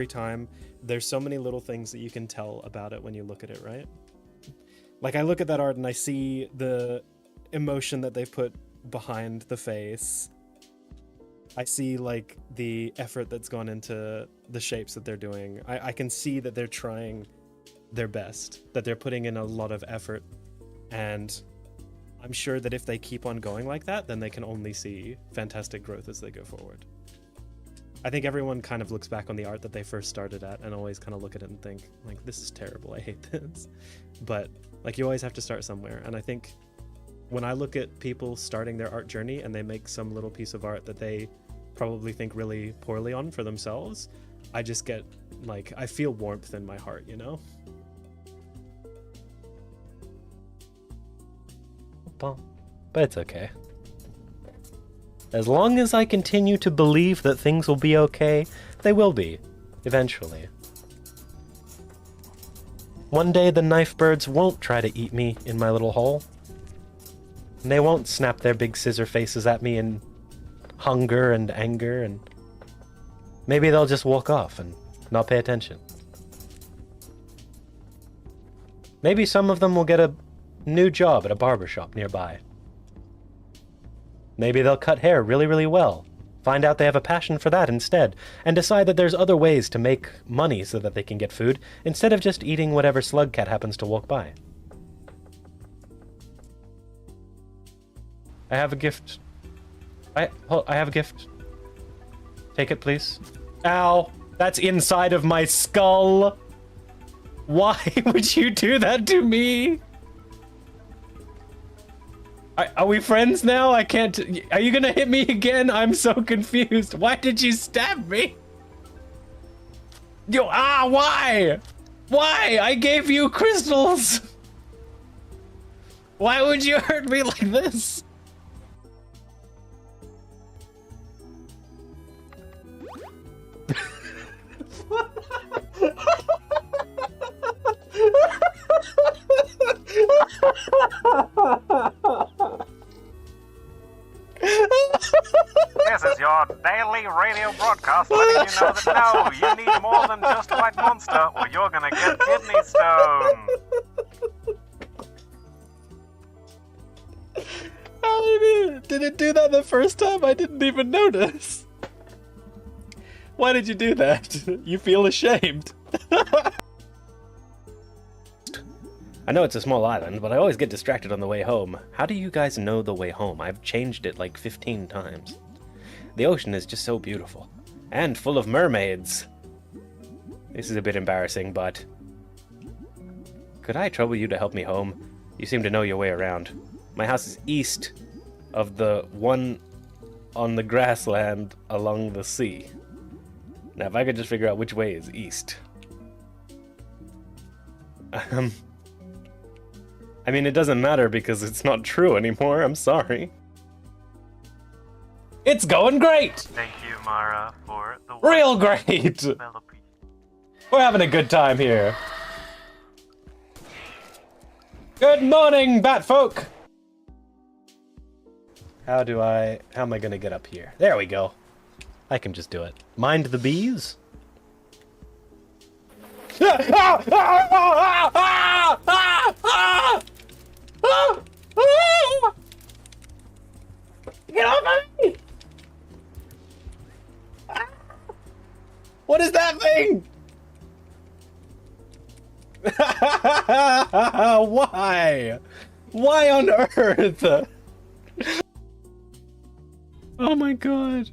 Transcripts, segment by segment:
every time. There's so many little things that you can tell about it when you look at it, right? Like, I look at that art and I see the emotion that they put behind the face. I see, like, the effort that's gone into the shapes that they're doing. I can see that they're trying their best, that they're putting in a lot of effort. And I'm sure that if they keep on going like that, then they can only see fantastic growth as they go forward. I think everyone kind of looks back on the art that they first started at and always kind of look at it and think, like, this is terrible, I hate this. But, like, you always have to start somewhere. And I think when I look at people starting their art journey and they make some little piece of art that they probably think really poorly on for themselves, I just get, like, I feel warmth in my heart, you know? But it's okay. As long as I continue to believe that things will be okay, they will be, eventually. One day the knife birds won't try to eat me in my little hole. And they won't snap their big scissor faces at me in hunger and anger, and maybe they'll just walk off and not pay attention. Maybe some of them will get a new job at a barbershop nearby. Maybe they'll cut hair really, really well, find out they have a passion for that instead, and decide that there's other ways to make money so that they can get food, instead of just eating whatever slug cat happens to walk by. I have a gift. I have a gift. Take it, please. Ow! That's inside of my skull! Why would you do that to me? Are we friends now? I can't... Are you gonna hit me again? I'm so confused. Why did you stab me? Why? Why? I gave you crystals! Why would you hurt me like this? This is your daily radio broadcast letting you know that no, you need more than just a white monster or you're gonna get kidney stone. Did it do that the first time? I didn't even notice. Why did you do that? You feel ashamed. I know it's a small island, but I always get distracted on the way home. How do you guys know the way home? I've changed it like 15 times. The ocean is just so beautiful. And full of mermaids. This is a bit embarrassing, but... could I trouble you to help me home? You seem to know your way around. My house is east of the one on the grassland along the sea. Now, if I could just figure out which way is east. I mean, it doesn't matter because it's not true anymore. I'm sorry. It's going great! Thank you, Mara, for the Real great! melody. We're having a good time here. Good morning, Batfolk! How am I gonna get up here? There we go. I can just do it. Mind the bees? Get off of me! What is that thing? Why? Why on earth? Oh my god.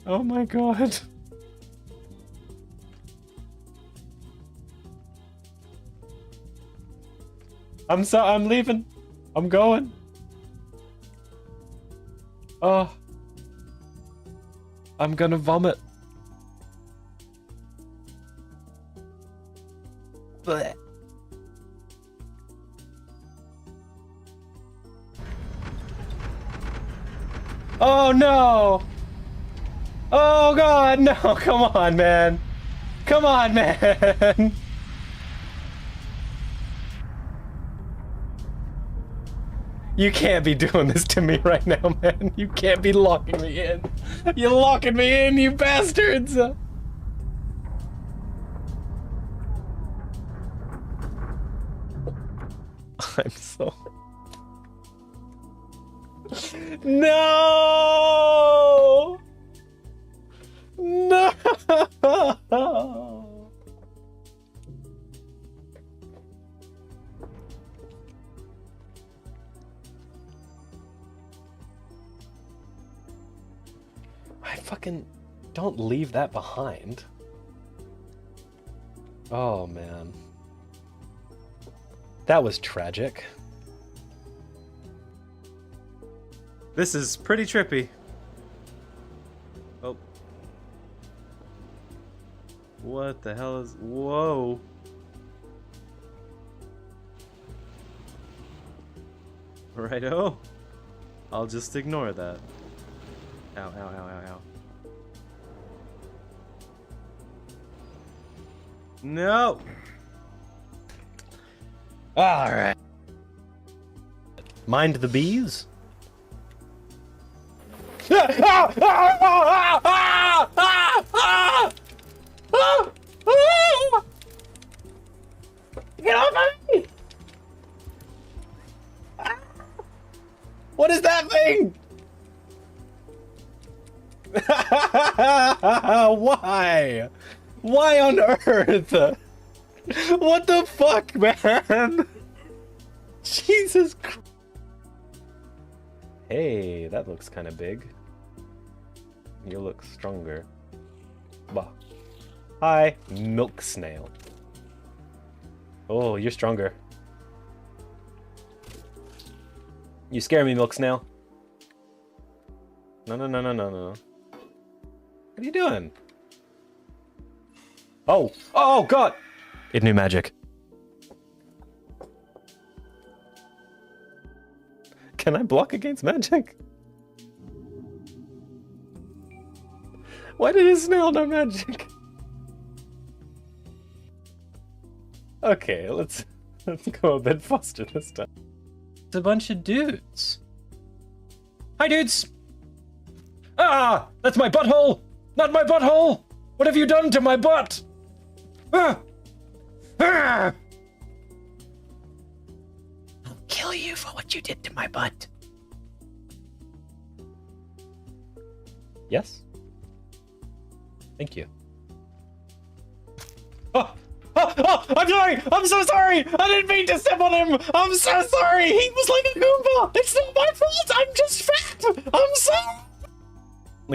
Oh my god. I'm leaving. I'm going. Oh. I'm gonna vomit. Blech. Oh no! Oh god, no! Come on, man! Come on, man! You can't be doing this to me right now, man. You can't be locking me in. You're locking me in, you bastards! I'm so... No! No! I fucking... Don't leave that behind. Oh, man. That was tragic. This is pretty trippy. Oh. What the hell is... Whoa. Righto. I'll just ignore that. Ow, ow, ow, ow, ow. No! Alright. Mind the bees? Get off of me! What is that thing? Why? Why on earth? What the fuck, man? Jesus Christ. Hey, that looks kind of big. You look stronger. Bah. Hi, milk snail. Oh, you're stronger. You scare me, milk snail. No, no, no, no, no, no. What are you doing? Oh, oh God! It knew magic. Can I block against magic? Why did his snail know magic? Okay, let's go a bit faster this time. It's a bunch of dudes. Hi, dudes! Ah! That's my butthole! Not my butthole! What have you done to my butt? Ah! Ah! I'll kill you for what you did to my butt. Yes? Thank you. Oh! Oh! Oh! I'm sorry! I'm so sorry! I didn't mean to step on him! I'm so sorry! He was like a Goomba! It's not my fault! I'm just fat! I'm sorry!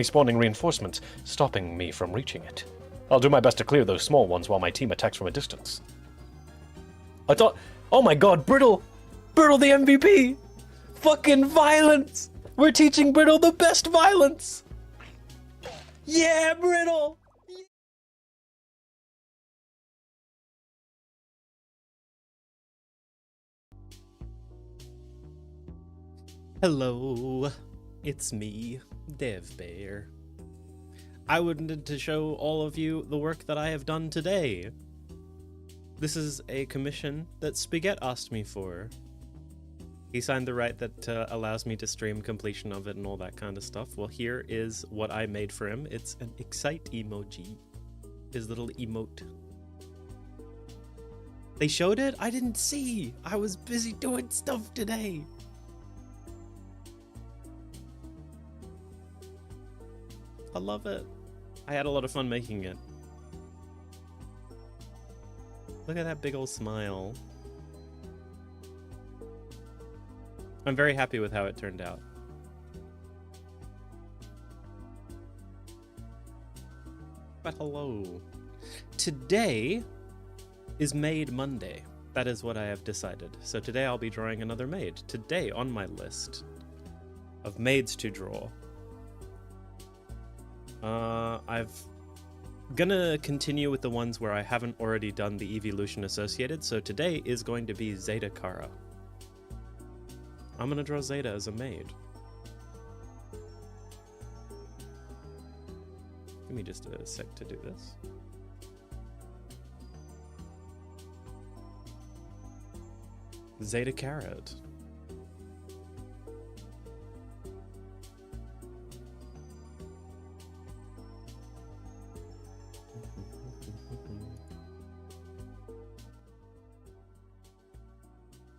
Spawning reinforcements, stopping me from reaching it. I'll do my best to clear those small ones while my team attacks from a distance. I thought... Oh my god, Brittle! Brittle the MVP! Fucking violence! We're teaching Brittle the best violence! Yeah, Brittle! Hello, it's me, DevBear. I wanted to show all of you the work that I have done today. This is a commission that Spaghetti asked me for. He signed the right that allows me to stream completion of it and all that kind of stuff. Well, here is what I made for him. It's an excite emoji. His little emote. They showed it? I didn't see. I was busy doing stuff today. I love it. I had a lot of fun making it. Look at that big old smile. I'm very happy with how it turned out. But hello. Today is Maid Monday. That is what I have decided. So today I'll be drawing another maid. Today on my list of maids to draw, I've gonna continue with the ones where I haven't already done the evolution associated, so today is going to be Zeta Kara. I'm gonna draw Zeta as a maid. Give me just a sec to do this. Zeta Carrot.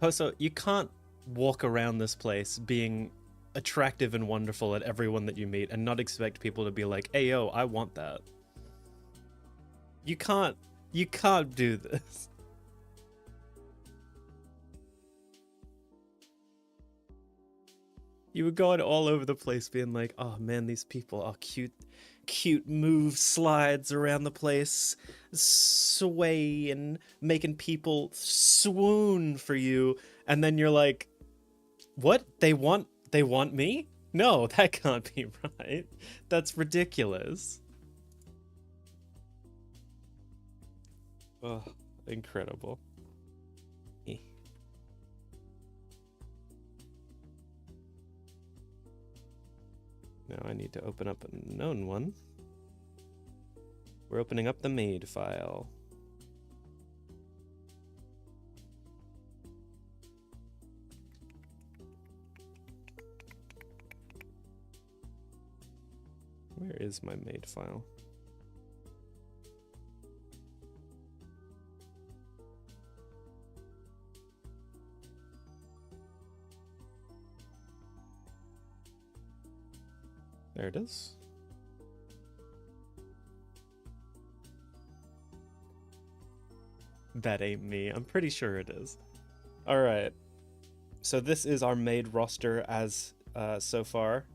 Hoso, you can't walk around this place being attractive and wonderful at everyone that you meet and not expect people to be like, hey, yo, I want that. You can't do this. You were going all over the place being like, oh man, these people are cute move slides around the place, sway and making people swoon for you. And then you're like, what? They want me? No, that can't be right. That's ridiculous. Oh, incredible. Now I need to open up a known one. We're opening up the maid file. Where is my maid file? There it is. That ain't me. I'm pretty sure it is. All right. So this is our maid roster as so far.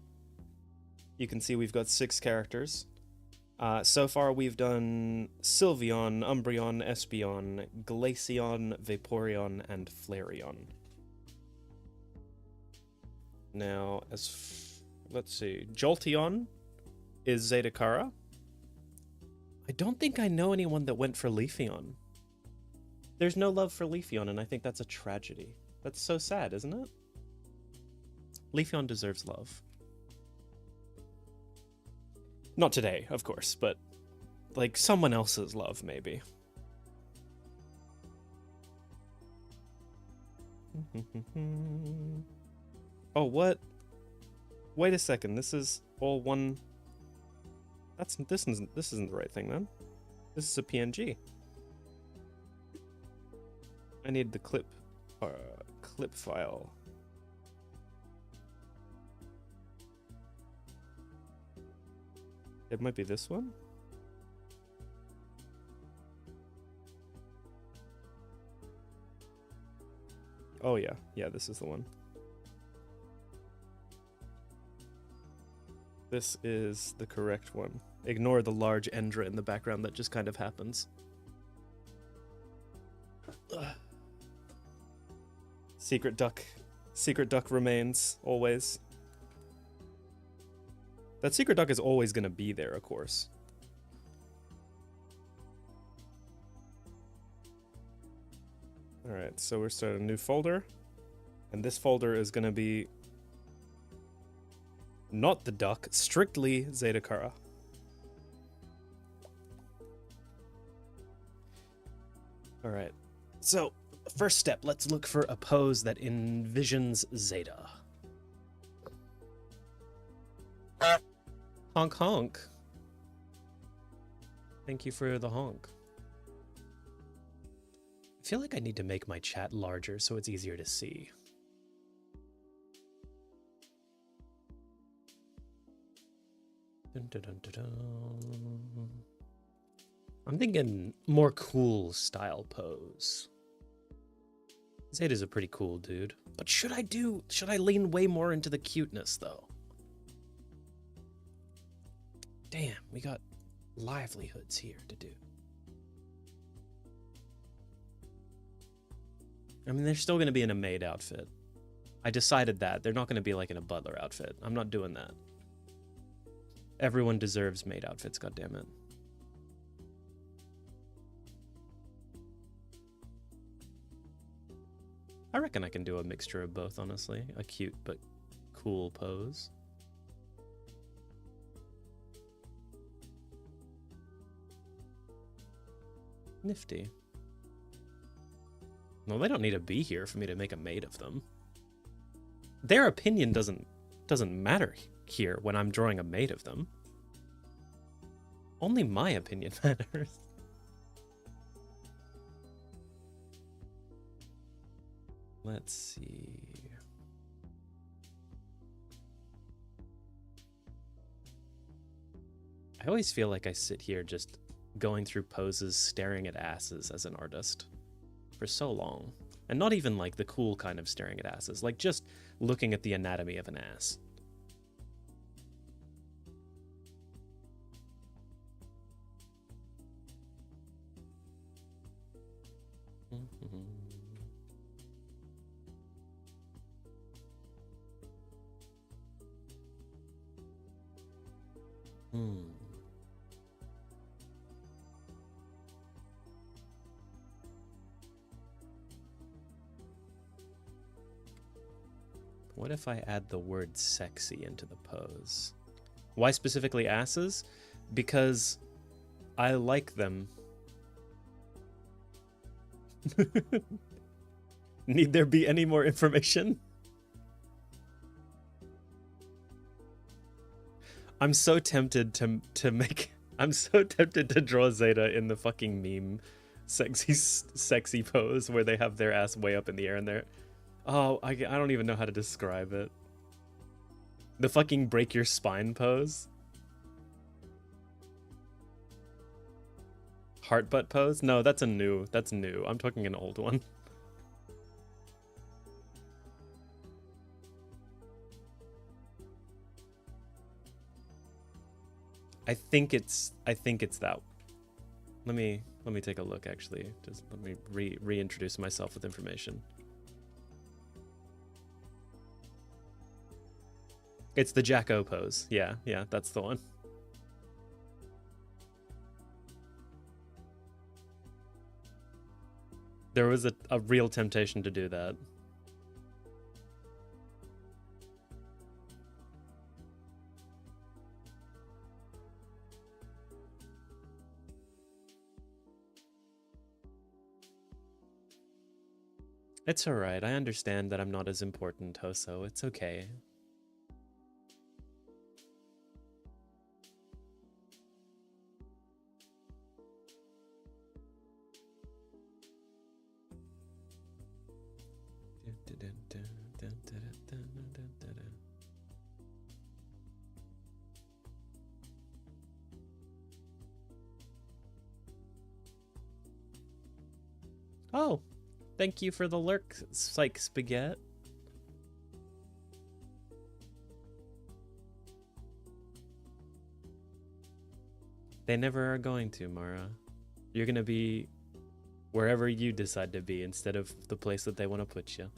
You can see we've got 6 characters. So far we've done Sylveon, Umbreon, Espeon, Glaceon, Vaporeon, and Flareon. Now, let's see. Jolteon is Zedekara. I don't think I know anyone that went for Leafeon. There's no love for Leafeon, and I think that's a tragedy. That's so sad, isn't it? Leafeon deserves love. Not today, of course, but like someone else's love, maybe. Oh, what? Wait a second, this is all one... This isn't the right thing, then. This is a PNG. I need the clip file. It might be this one. Oh yeah, this is the one. This is the correct one. Ignore the large Endra in the background that just kind of happens. Ugh. Secret duck remains, always. That secret duck is always going to be there, of course. Alright, so we're starting a new folder. And this folder is going to be... not the duck, strictly Zedekara. Alright, so first step, let's look for a pose that envisions Zeta. Honk honk. Thank you for the honk. I feel like I need to make my chat larger so it's easier to see. Dun, dun, dun, dun, dun. I'm thinking more cool style pose. Zeta's a pretty cool dude. But should I lean way more into the cuteness though? Damn, we got livelihoods here to do. I mean, they're still going to be in a maid outfit. I decided that. They're not going to be like in a butler outfit. I'm not doing that. Everyone deserves maid outfits, goddammit. I reckon I can do a mixture of both, honestly. A cute but cool pose. Nifty. Well, they don't need to be here for me to make a maid of them. Their opinion doesn't matter here when I'm drawing a maid of them. Only my opinion matters. Let's see. I always feel like I sit here just going through poses, staring at asses as an artist for so long. And not even like the cool kind of staring at asses, like just looking at the anatomy of an ass. What if I add the word sexy into the pose? Why specifically asses? Because I like them. Need there be any more information? I'm so tempted to make... I'm so tempted to draw Zeta in the fucking meme sexy pose where they have their ass way up in the air and they're... Oh, I don't even know how to describe it. The fucking break your spine pose. Heart butt pose? No, that's new. I'm talking an old one. I think it's that. Let me take a look actually. Just let me reintroduce myself with information. It's the Jacko pose. Yeah, that's the one. There was a real temptation to do that. It's alright, I understand that I'm not as important, Hoso. It's okay. Oh, thank you for the lurk, Psych Spaghetti. They never are going to, Mara. You're gonna be wherever you decide to be instead of the place that they want to put you.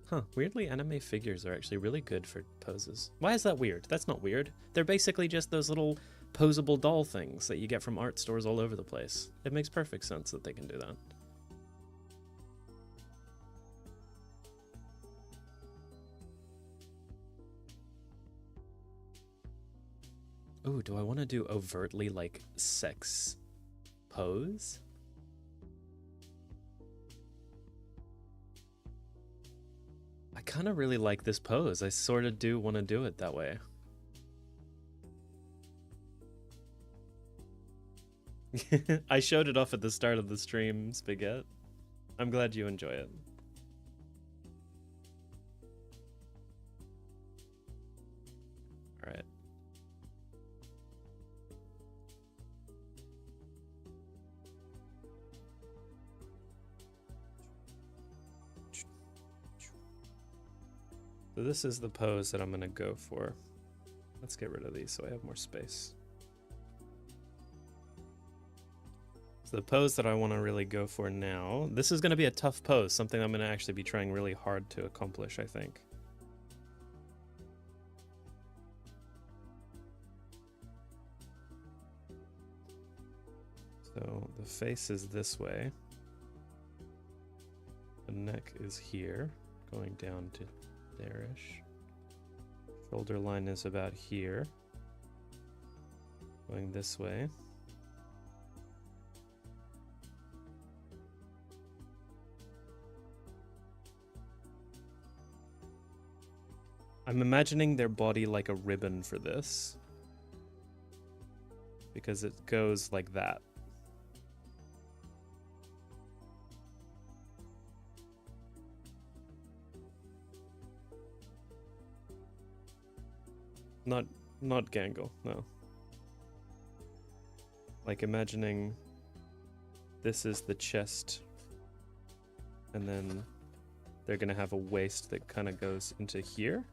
Huh, weirdly anime figures are actually really good for poses. Why is that weird? That's not weird. They're basically just those little posable doll things that you get from art stores all over the place. It makes perfect sense that they can do that. Ooh, do I want to do overtly like sex pose? I kind of really like this pose. I sort of do want to do it that way. I showed it off at the start of the stream, Spaghetti. I'm glad you enjoy it. All right. So this is the pose that I'm gonna go for. Let's get rid of these so I have more space. So the pose that I want to really go for now, this is gonna be a tough pose, something I'm gonna actually be trying really hard to accomplish, I think. So the face is this way. The neck is here, going down to there-ish. Shoulder line is about here. Going this way. I'm imagining their body like a ribbon for this. because it goes like that. Not Gangle, no. Like imagining this is the chest, and then they're gonna have a waist that kind of goes into here,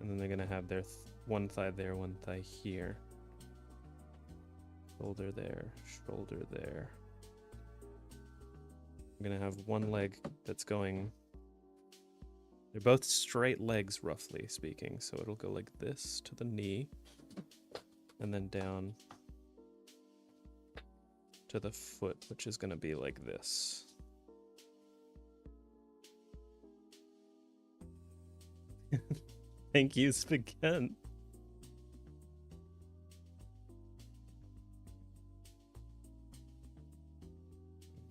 and then they're gonna have their one thigh there, one thigh here, shoulder there, shoulder there. I'm gonna have one leg that's going. They're both straight legs, roughly speaking, so it'll go like this to the knee, and then down to the foot, which is going to be like this. Thank you, Spaghetti.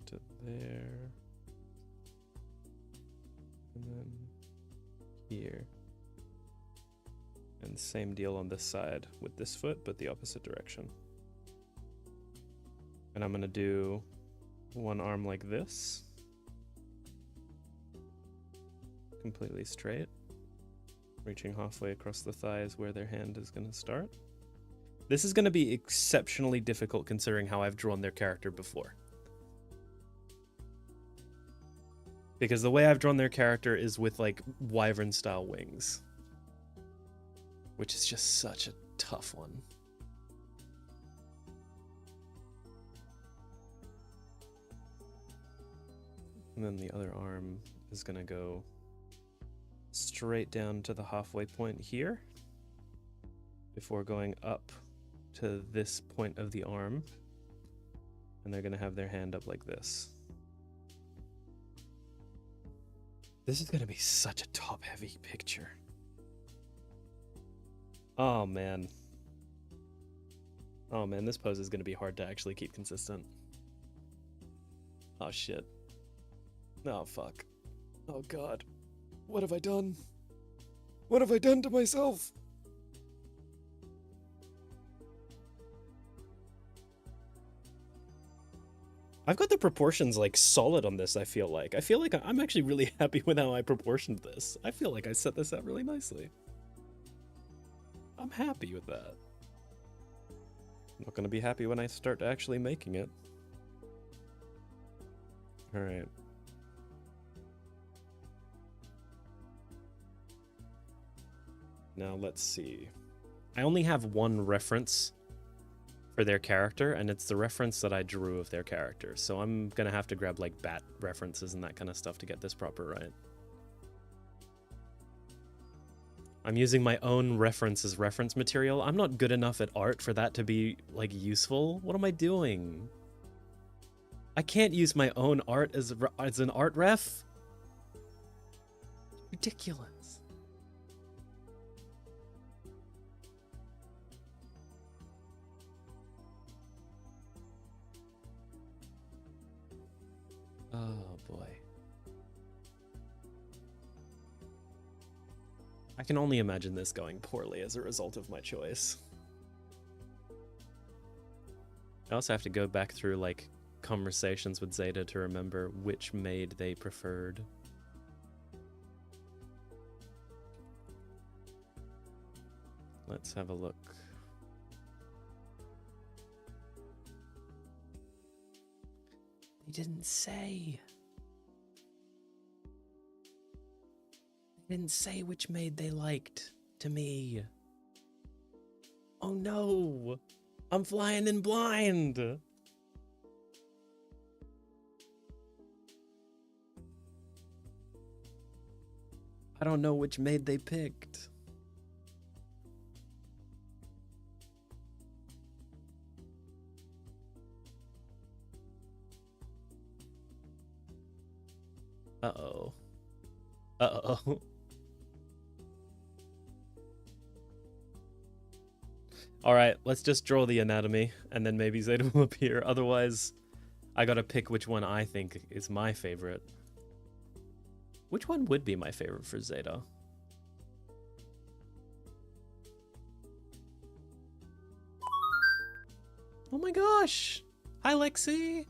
To there. And then here. And same deal on this side with this foot, but the opposite direction. And I'm gonna do one arm like this. Completely straight. Reaching halfway across the thighs where their hand is gonna start. This is gonna be exceptionally difficult considering how I've drawn their character before. Because the way I've drawn their character is with like wyvern style wings. Which is just such a tough one. And then the other arm is gonna go straight down to the halfway point here before going up to this point of the arm. And they're gonna have their hand up like this. This is gonna be such a top-heavy picture. Oh man. Oh man, this pose is gonna be hard to actually keep consistent. Oh shit. Oh fuck. Oh god. What have I done? What have I done to myself? I've got the proportions like solid on this, I feel like. I feel like I'm actually really happy with how I proportioned this. I feel like I set this up really nicely. I'm happy with that. I'm not gonna be happy when I start actually making it. Alright. Now let's see. I only have one reference for their character, and it's the reference that I drew of their character. So I'm gonna have to grab like bat references and that kind of stuff to get this proper right. I'm using my own reference as reference material. I'm not good enough at art for that to be like useful. What am I doing? I can't use my own art as an art ref. Ridiculous. Oh boy. I can only imagine this going poorly as a result of my choice. I also have to go back through like conversations with Zeta to remember which maid they preferred. Let's have a look. They didn't say. They didn't say which maid they liked to me. Oh no! I'm flying in blind! I don't know which maid they picked. Uh-oh. Uh-oh. Alright, let's just draw the anatomy, and then maybe Zeta will appear. Otherwise, I gotta pick which one I think is my favorite. Which one would be my favorite for Zeta? gosh! Hi, Lexi!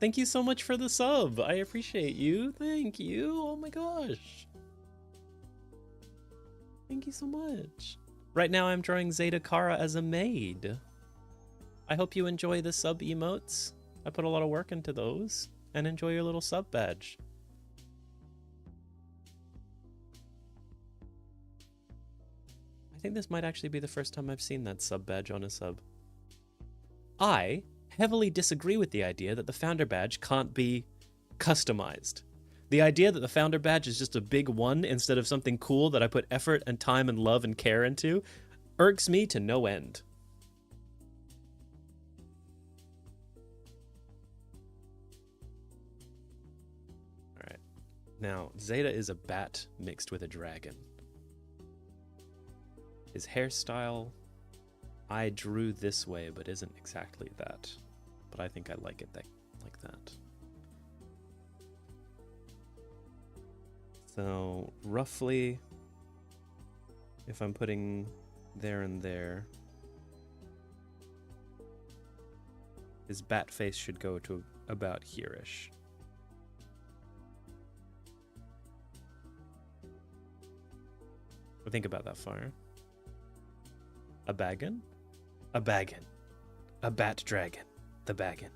Thank you so much for the sub. I appreciate you. Thank you. Oh my gosh. Thank you so much. Right now I'm drawing Zeta Kara as a maid. I hope you enjoy the sub emotes. I put a lot of work into those. And enjoy your little sub badge. I think this might actually be the first time I've seen that sub badge on a sub. I heavily disagree with the idea that the founder badge can't be customized. The idea that the founder badge is just a big one instead of something cool that I put effort and time and love and care into irks me to no end. All right. Now, Zeta is a bat mixed with a dragon. His hairstyle, I drew this way, but isn't exactly that. But I think I like it like that. So roughly, if I'm putting there and there, his bat face should go to about here-ish. Think about that far. A baggin? A baggin. A bat dragon. The baggin.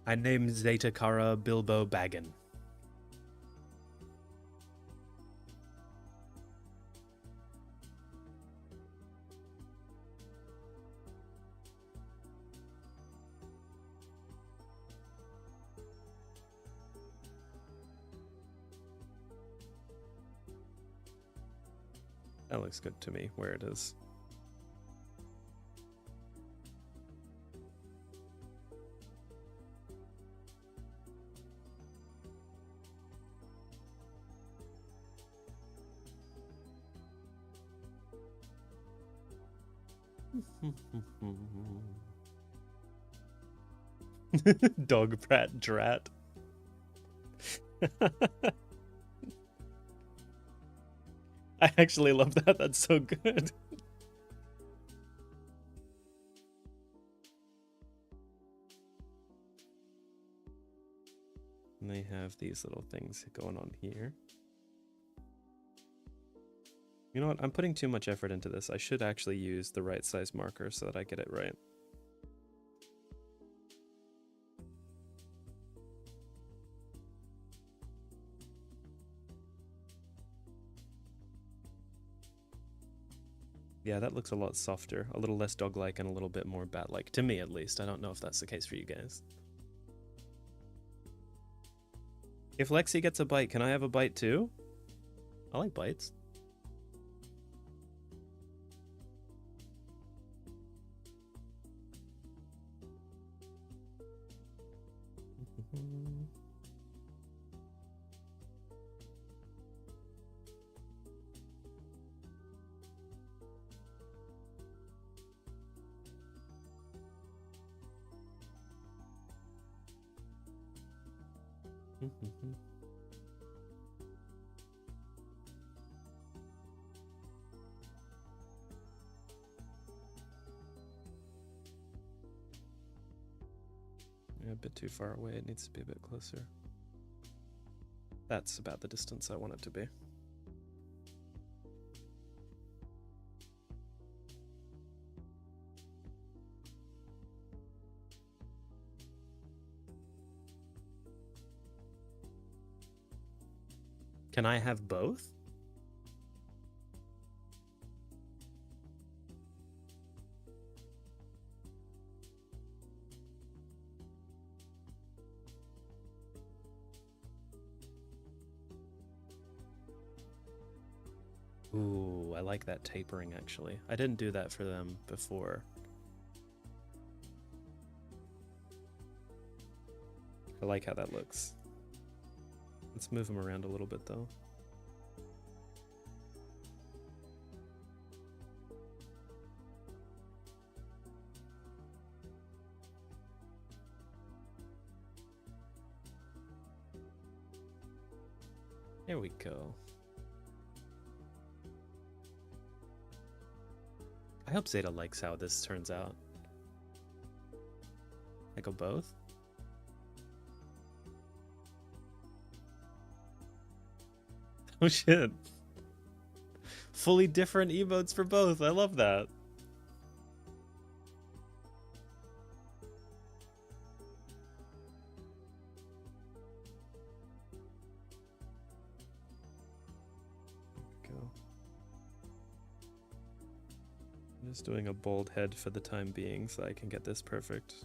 I named Zeta Kara Bilbo Baggin. That looks good to me, where it is. Dog brat drat. I actually love that. That's so good. And they have these little things going on here. You know what? I'm putting too much effort into this. I should actually use the right size marker so that I get it right. Yeah, that looks a lot softer, a little less dog-like and a little bit more bat-like, to me at least. I don't know if that's the case for you guys. If Lexi gets a bite, can I have a bite too? I like bites. Yeah, a bit too far away. It needs to be a bit closer. That's about the distance I want it to be. Can I have both? Ooh, I like that tapering actually. I didn't do that for them before. I like how that looks. Let's move them around a little bit though. There we go. I hope Zeta likes how this turns out. I go both? Oh shit. Fully different emotes for both. I love that. Go. I'm just doing a bald head for the time being so I can get this perfect.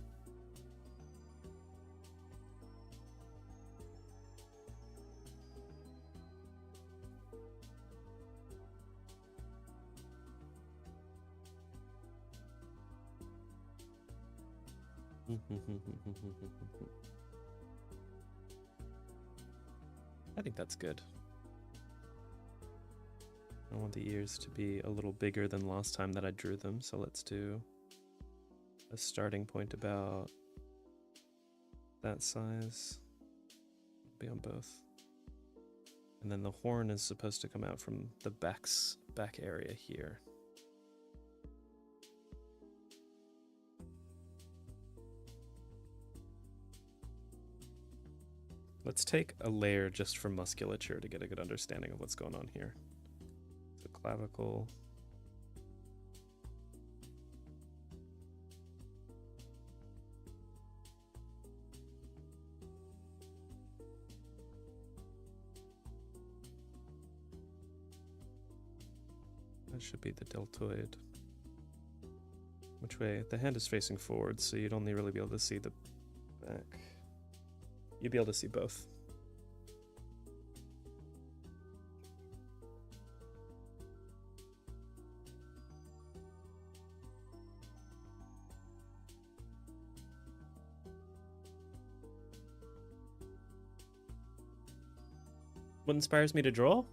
I think that's good. I want the ears to be a little bigger than last time that I drew them, so let's do a starting point about that size. Be on both. And then the horn is supposed to come out from the back area here. Let's take a layer just for musculature to get a good understanding of what's going on here. So clavicle. That should be the deltoid. Which way? The hand is facing forward, so you'd only really be able to see the back. You'd be able to see both. What inspires me to draw?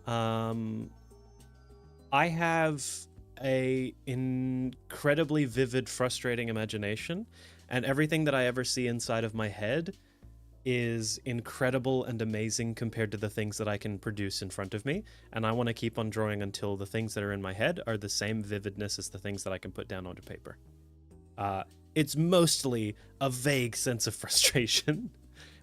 I have a incredibly vivid, frustrating imagination, and everything that I ever see inside of my head is incredible and amazing compared to the things that I can produce in front of me. And I want to keep on drawing until the things that are in my head are the same vividness as the things that I can put down onto paper. It's mostly a vague sense of frustration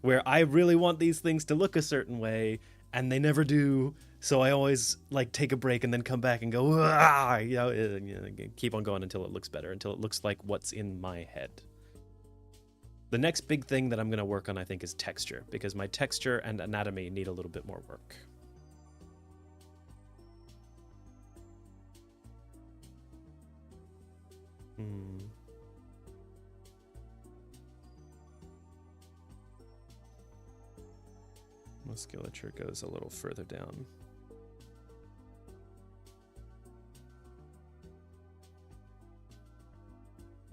where I really want these things to look a certain way and they never do. So I always like take a break and then come back and go, keep on going until it looks better, until it looks like what's in my head. The next big thing that I'm going to work on, I think, is texture, because my texture and anatomy need a little bit more work. Musculature goes a little further down.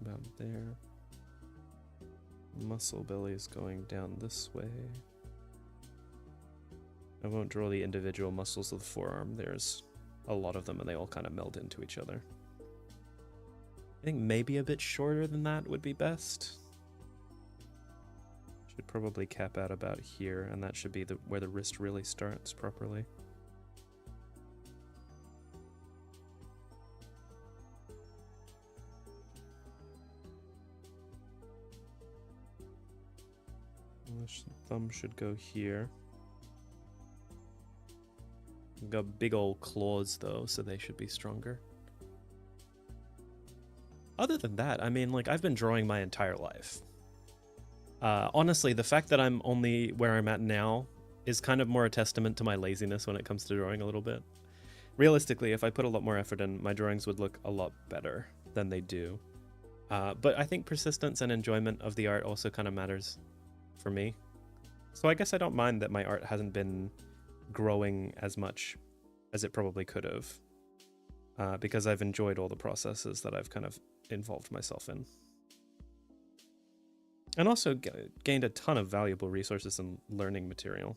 About there. Muscle belly is going down this way. I won't draw the individual muscles of the forearm. There's a lot of them and they all kind of meld into each other. I think maybe a bit shorter than that would be best. Should probably cap out about here, and that should be where the wrist really starts properly. The thumb should go here. We've got big old claws though, so they should be stronger. Other than that, I mean, like, I've been drawing my entire life. Honestly, the fact that I'm only where I'm at now is kind of more a testament to my laziness when it comes to drawing a little bit. Realistically, if I put a lot more effort in, my drawings would look a lot better than they do. But I think persistence and enjoyment of the art also kind of matters for me. So I guess I don't mind that my art hasn't been growing as much as it probably could have, because I've enjoyed all the processes that I've kind of involved myself in. And also gained a ton of valuable resources and learning material.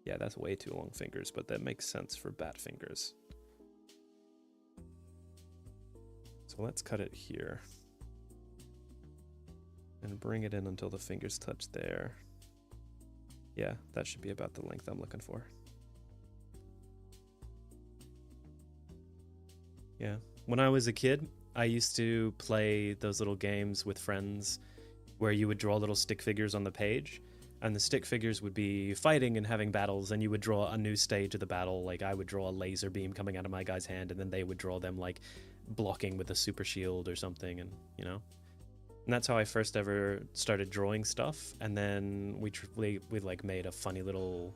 Yeah, that's way too long fingers, but that makes sense for bat fingers. So let's cut it here. And bring it in until the fingers touch there. Yeah, that should be about the length I'm looking for. Yeah, when I was a kid, I used to play those little games with friends where you would draw little stick figures on the page, and the stick figures would be fighting and having battles, and you would draw a new stage of the battle. Like, I would draw a laser beam coming out of my guy's hand, and then they would draw them, like, blocking with a super shield or something, and, you know? And that's how I first ever started drawing stuff, and then we like, made a funny little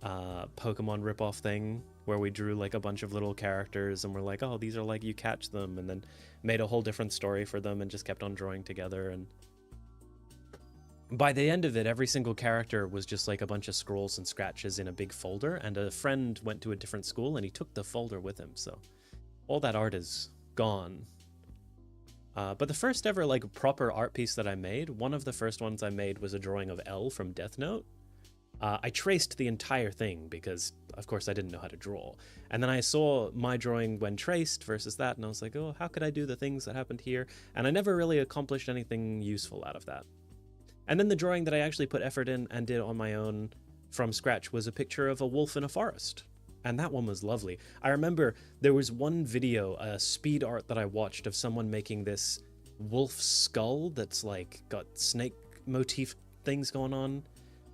Pokemon ripoff thing where we drew, like, a bunch of little characters, and we're like, oh, these are, like, you catch them, and then made a whole different story for them and just kept on drawing together. And by the end of it, every single character was just like a bunch of scrolls and scratches in a big folder, and a friend went to a different school and he took the folder with him, so all that art is gone. But the first ever, like, proper art piece that I made, one of the first ones I made was a drawing of L from Death Note. I traced the entire thing because, of course, I didn't know how to draw. And then I saw my drawing when traced versus that, and I was like, oh, how could I do the things that happened here? And I never really accomplished anything useful out of that. And then the drawing that I actually put effort in and did on my own from scratch was a picture of a wolf in a forest. And that one was lovely. I remember there was one video, a speed art that I watched of someone making this wolf skull that's like got snake motif things going on.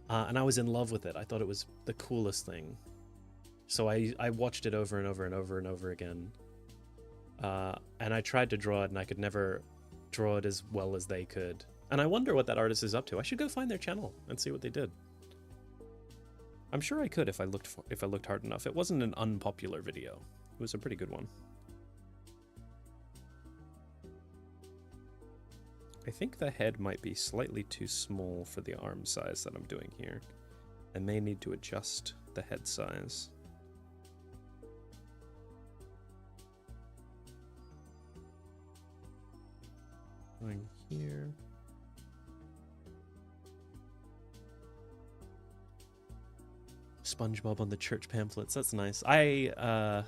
And I was in love with it. I thought it was the coolest thing. So I watched it over and over and over and over again. And I tried to draw it, and I could never draw it as well as they could. And I wonder what that artist is up to. I should go find their channel and see what they did. I'm sure I could if I looked hard enough. It wasn't an unpopular video. It was a pretty good one. I think the head might be slightly too small for the arm size that I'm doing here. I may need to adjust the head size. Going here. SpongeBob on the church pamphlets. That's nice. What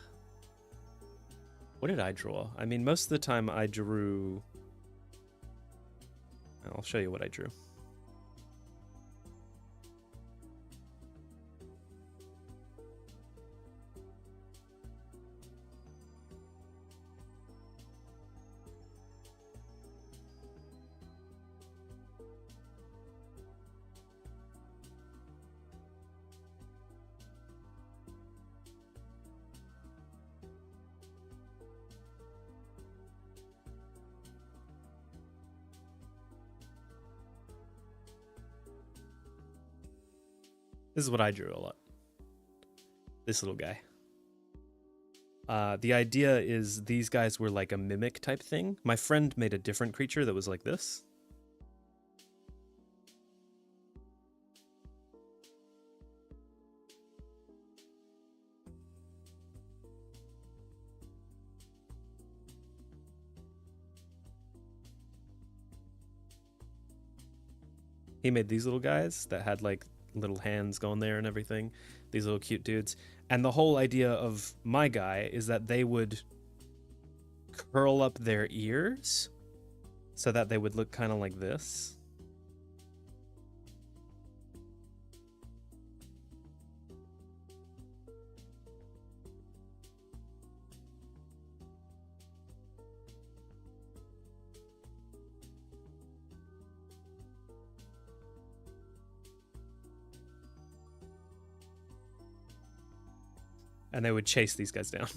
did I draw? I mean, most of the time I drew... I'll show you what I drew. This is what I drew a lot. This little guy. The idea is these guys were like a mimic type thing. My friend made a different creature that was like this. He made these little guys that had like little hands going there and everything, these little cute dudes. And the whole idea of my guy is that they would curl up their ears so that they would look kind of like this. And they would chase these guys down.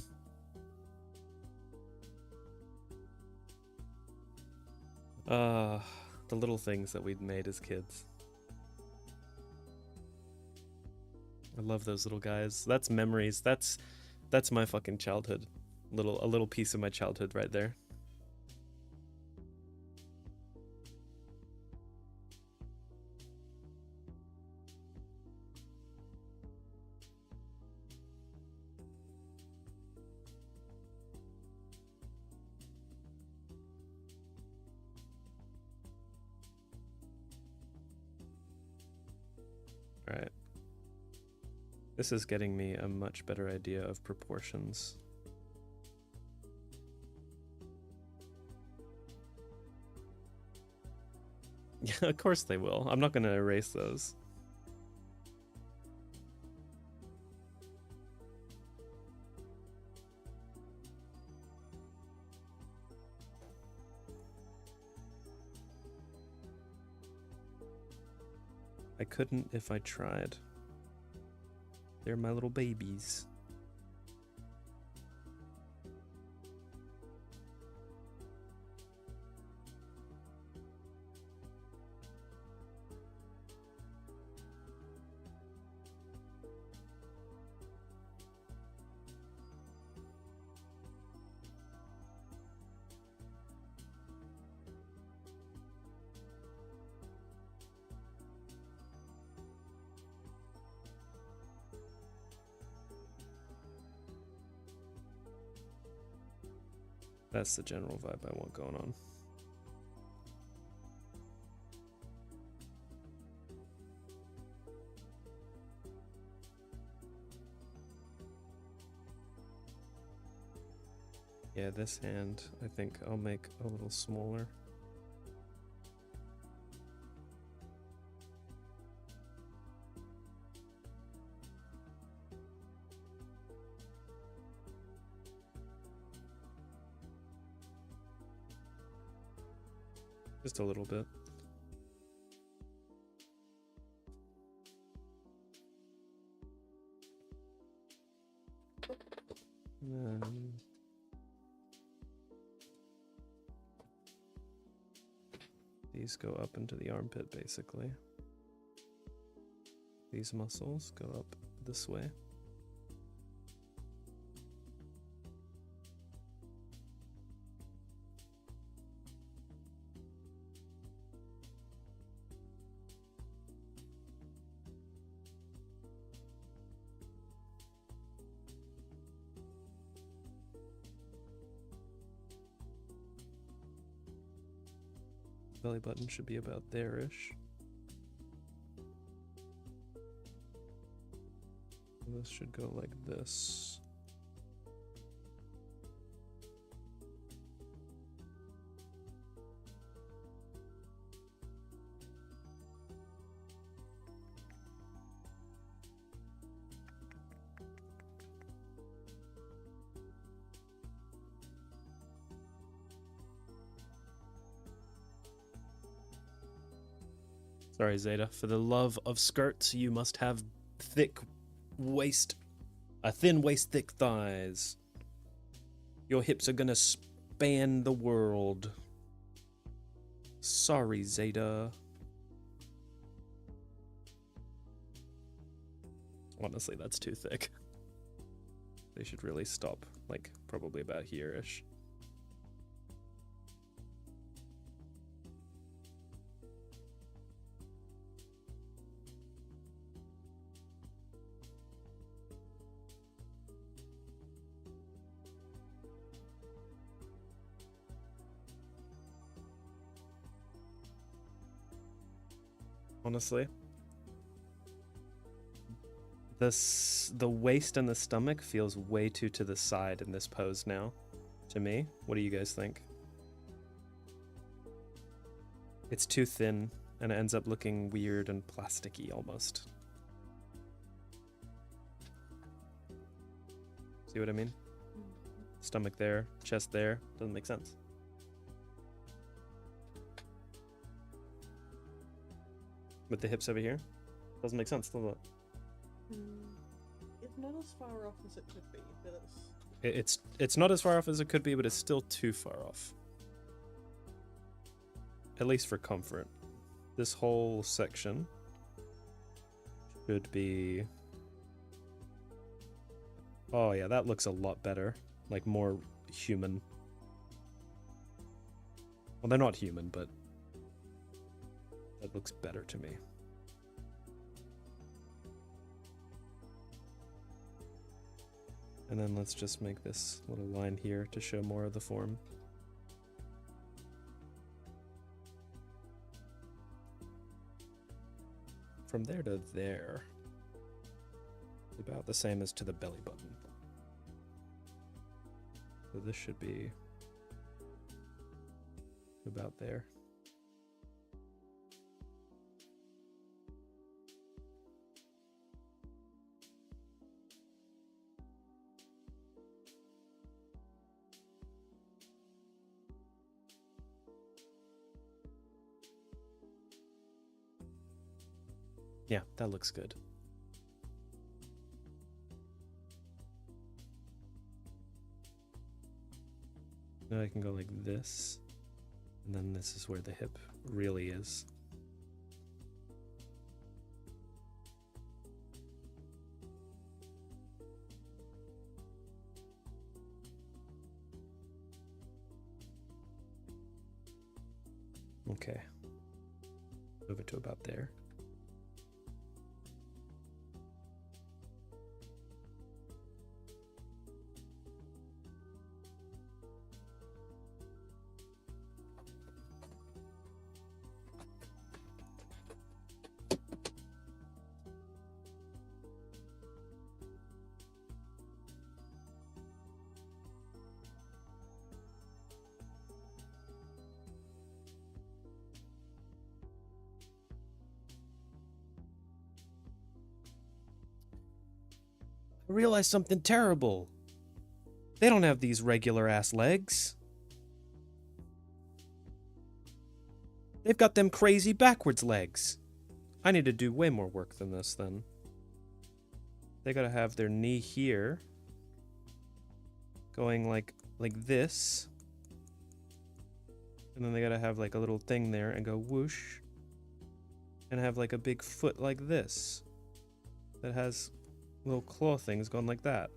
The little things that we'd made as kids. I love those little guys. That's memories. That's my fucking childhood. A little piece of my childhood right there. Alright. This is getting me a much better idea of proportions. Yeah, of course they will. I'm not going to erase those. I couldn't if I tried. They're my little babies. That's the general vibe I want going on. Yeah, this hand, I think I'll make a little smaller. Just a little bit. These go up into the armpit, basically. These muscles go up this way. Belly button should be about there-ish. This should go like this. Sorry, Zeta. For the love of skirts, you must have thick waist, a thin waist, thick thighs. Your hips are gonna span the world. Sorry, Zeta. Honestly, that's too thick. They should really stop, like, probably about here-ish. Honestly, the waist and the stomach feels way too to the side in this pose now, to me. What do you guys think? It's too thin, and it ends up looking weird and plasticky almost. See what I mean? Stomach there, chest there, doesn't make sense. With the hips over here, doesn't make sense, does it? It's not as far off as it could be, but it's not as far off as it could be, but it's still too far off. At least for comfort. This whole section should be... Oh yeah, that looks a lot better. Like more human. Well, they're not human, but that looks better to me. And then let's just make this little line here to show more of the form. From there to there, about the same as to the belly button. So this should be about there. Yeah, that looks good. Now I can go like this, and then this is where the hip really is. Okay. Move it to about there. I realized something terrible. They don't have these regular ass legs. They've got them crazy backwards legs. I need to do way more work than this then. They gotta have their knee here, going like this. And then they gotta have like a little thing there and go whoosh. And have like a big foot like this. That has little claw things going like that.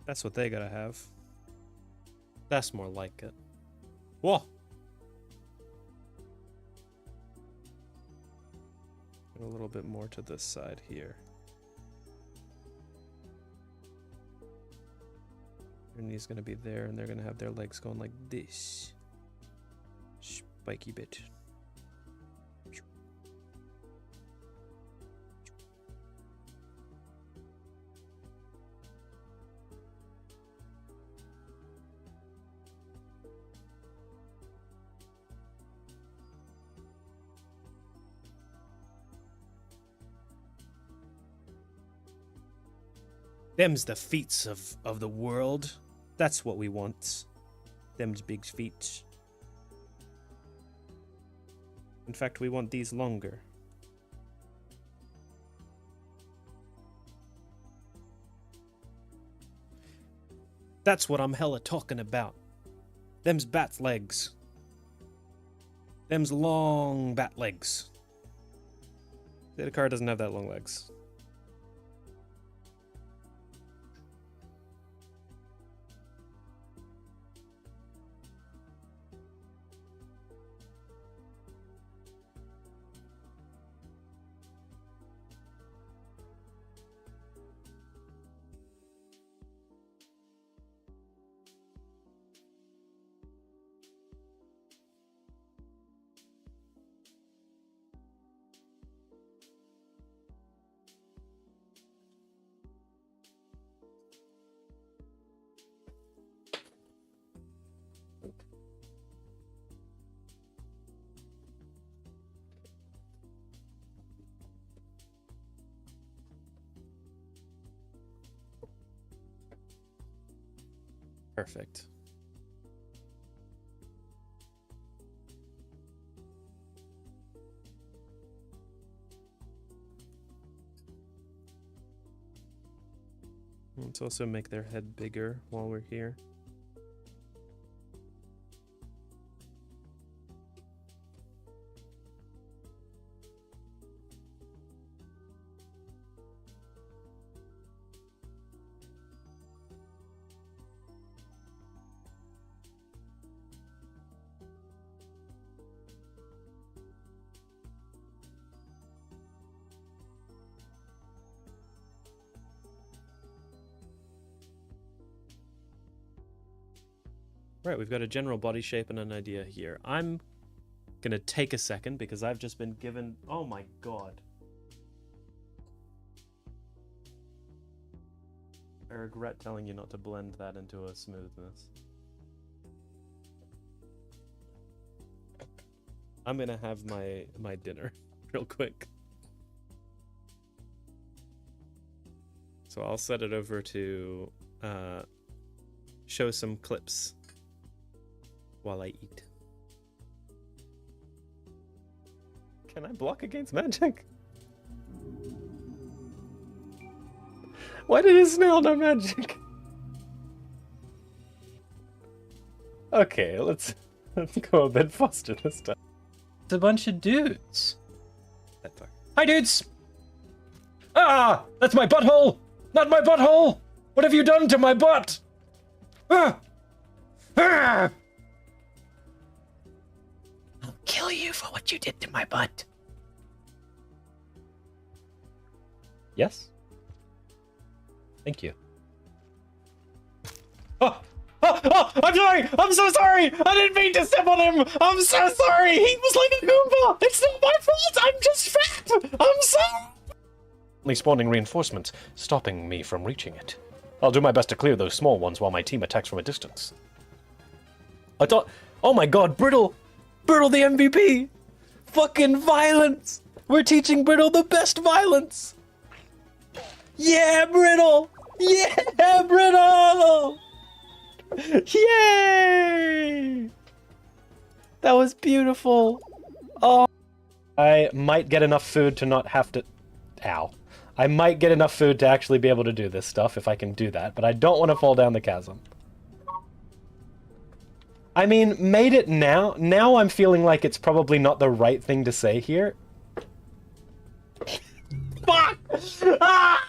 That's what they gotta have. That's more like it. Whoa! A little bit more to this side here. Their knee's gonna be there, and they're gonna have their legs going like this. Spiky bit. Them's the feats of the world. That's what we want. Them's big feet. In fact, we want these longer. That's what I'm hella talking about. Them's bat's legs. Them's long bat legs. The car doesn't have that long legs. Perfect. Let's also make their head bigger while we're here. Right, we've got a general body shape and an idea here. I'm gonna take a second because I've just been given... Oh my god. I regret telling you not to blend that into a smoothness. I'm gonna have my dinner real quick. So I'll set it over to show some clips while I eat. Can I block against magic? Why did his snail know magic? Okay, let's go a bit faster this time. It's a bunch of dudes. Hi, dudes! Ah! That's my butthole! Not my butthole! What have you done to my butt? Ah! Ah! I'll kill you for what you did to my butt. Yes? Thank you. Oh! Oh! I'm sorry! I'm so sorry! I didn't mean to step on him! I'm so sorry! He was like a Goomba! It's not my fault! I'm just fat! I'm sorry! Only spawning reinforcements, stopping me from reaching it. I'll do my best to clear those small ones while my team attacks from a distance. I thought... Oh my god, Brittle! Brittle the MVP! Fucking violence! We're teaching Brittle the best violence! Yeah, Brittle! Yeah, Brittle! Yay! That was beautiful. Oh, I might get enough food to not have to... Ow. I might get enough food to actually be able to do this stuff if I can do that, but I don't want to fall down the chasm. I mean, made it now. Now I'm feeling like it's probably not the right thing to say here. Fuck! Ah!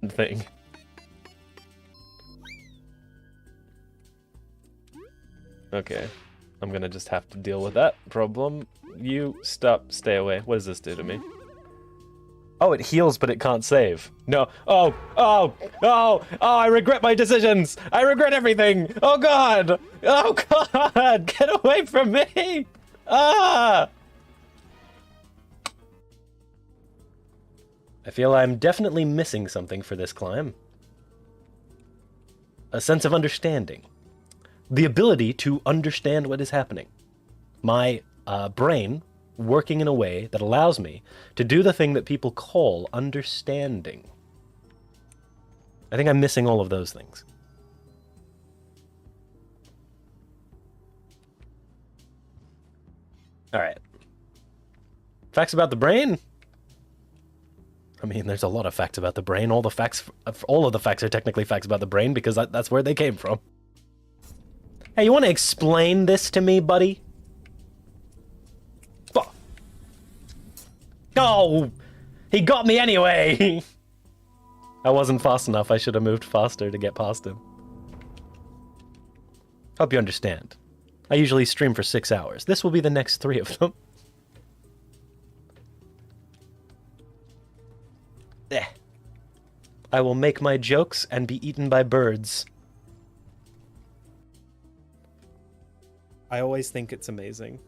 Thing. Okay, I'm gonna just have to deal with that problem. You stay away. What does this do to me? Oh, it heals, but it can't save. No. Oh, I regret my decisions. I regret everything. Oh god. Oh god, get away from me. Ah. I feel I'm definitely missing something for this climb. A sense of understanding. The ability to understand what is happening. My brain working in a way that allows me to do the thing that people call understanding. I think I'm missing all of those things. Alright. Facts about the brain? I mean, there's a lot of facts about the brain. All of the facts are technically facts about the brain because that's where they came from. Hey, you want to explain this to me, buddy? Oh, he got me anyway. I wasn't fast enough. I should have moved faster to get past him. Hope you understand. I usually stream for 6 hours. This will be the next 3 of them. I will make my jokes and be eaten by birds. I always think it's amazing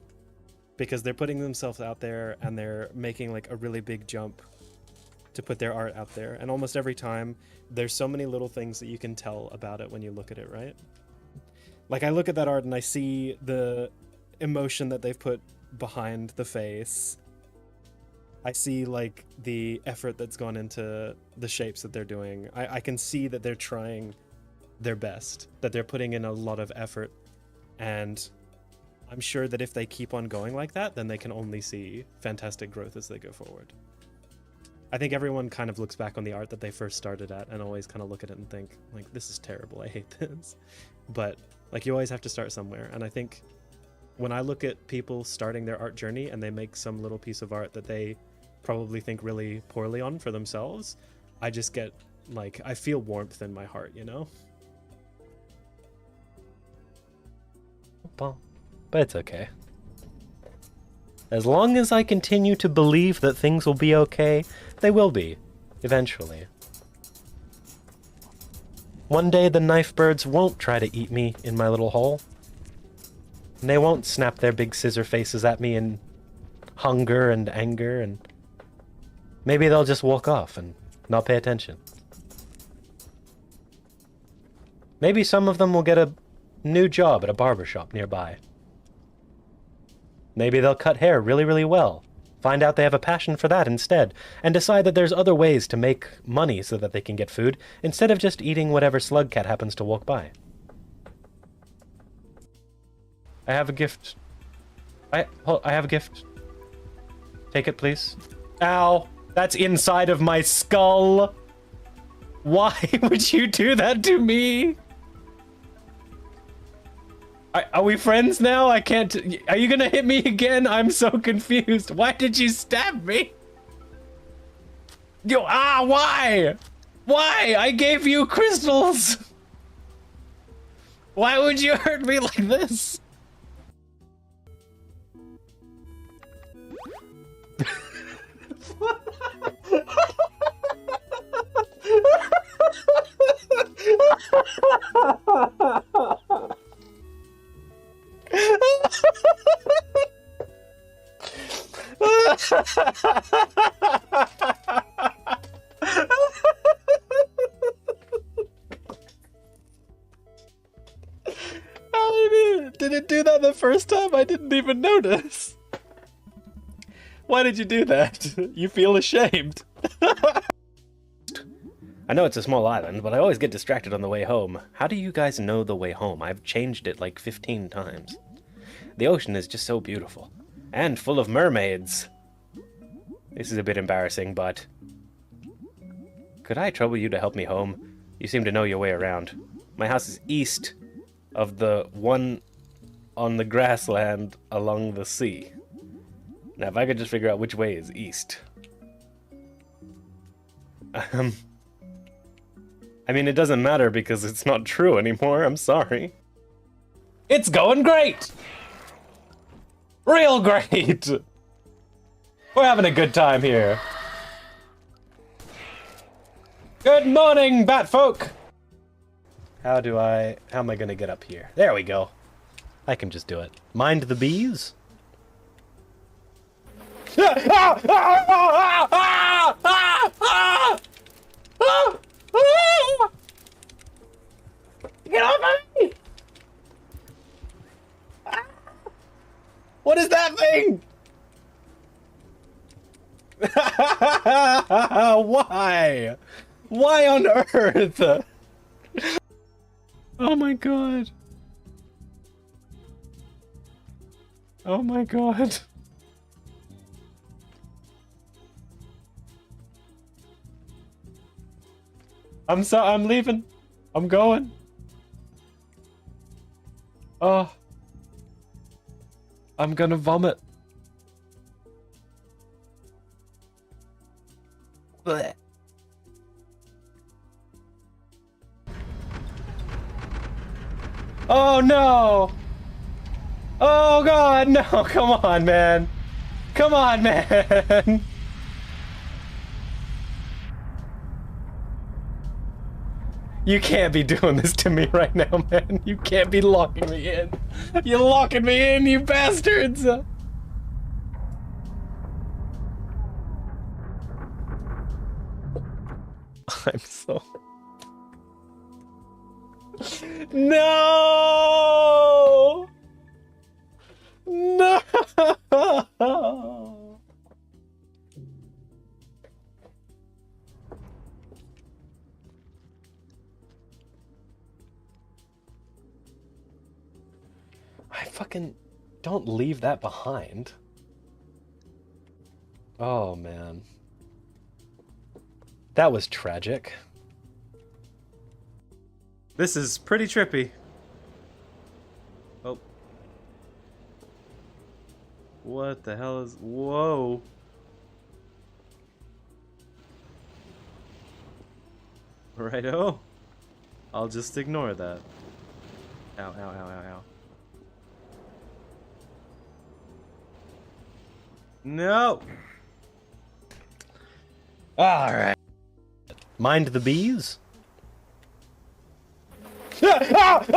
because they're putting themselves out there and they're making like a really big jump to put their art out there. And almost every time there's so many little things that you can tell about it when you look at it, right? Like I look at that art and I see the emotion that they've put behind the face. I see like the effort that's gone into the shapes that they're doing. I can see that they're trying their best, that they're putting in a lot of effort. And I'm sure that if they keep on going like that, then they can only see fantastic growth as they go forward. I think everyone kind of looks back on the art that they first started at and always kind of look at it and think, like, this is terrible, I hate this. But, like, you always have to start somewhere. And I think when I look at people starting their art journey and they make some little piece of art that they probably think really poorly on for themselves, I just get, like, I feel warmth in my heart, you know? But it's okay. As long as I continue to believe that things will be okay, they will be, eventually. One day the knife birds won't try to eat me in my little hole. And they won't snap their big scissor faces at me in hunger and anger, and maybe they'll just walk off and not pay attention. Maybe some of them will get a new job at a barber shop nearby. Maybe they'll cut hair really, really well. Find out they have a passion for that instead, and decide that there's other ways to make money so that they can get food, instead of just eating whatever slug cat happens to walk by. I have a gift. I have a gift. Take it, please. Ow! That's inside of my skull! Why would you do that to me? Are we friends now? I can't... Are you gonna hit me again? I'm so confused. Why did you stab me? Why? Why? I gave you crystals! Why would you hurt me like this? Did it do that the first time? I didn't even notice. Why did you do that? You feel ashamed. I know it's a small island, but I always get distracted on the way home. How do you guys know the way home? I've changed it like 15 times. The ocean is just so beautiful. And full of mermaids. This is a bit embarrassing, but... Could I trouble you to help me home? You seem to know your way around. My house is east of the one on the grassland along the sea. Now, if I could just figure out which way is east. I mean, it doesn't matter because it's not true anymore. I'm sorry. It's going great! Real great! We're having a good time here. Good morning, Batfolk! How am I gonna get up here? There we go. I can just do it. Mind the bees? Get off me! What is that thing? Why? Why on earth? Oh my god. Oh my god. I'm leaving. I'm going. Oh. I'm gonna vomit. Blech. Oh no! Oh god, no! Come on, man! Come on, man! You can't be doing this to me right now, man. You can't be locking me in. You're locking me in, you bastards! I'm so... No! No! I fucking don't leave that behind. Oh man. That was tragic. This is pretty trippy. Oh. What the hell is... Whoa. Righto. I'll just ignore that. Ow, ow, ow, ow, ow. No! Alright. Mind the bees? Get off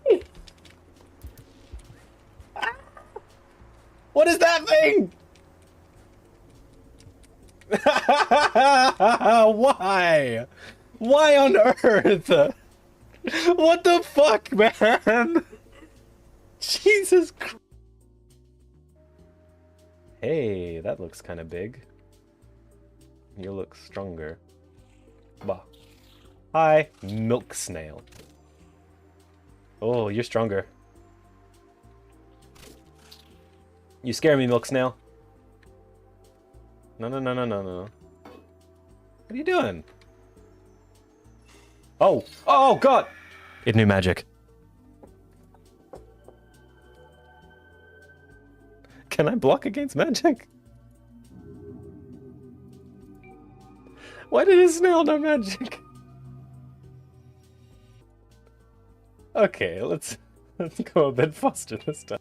me! What is that thing? Why? Why on earth? What the fuck, man? Jesus Christ. Hey, that looks kind of big. You look stronger. Bah. Hi, milk snail. Oh, you're stronger. You scare me, milk snail. No, no, no, no, no, no. What are you doing? Oh, oh, God! It knew magic. Can I block against magic? Why did his snail know magic? Okay, let's go a bit faster this time.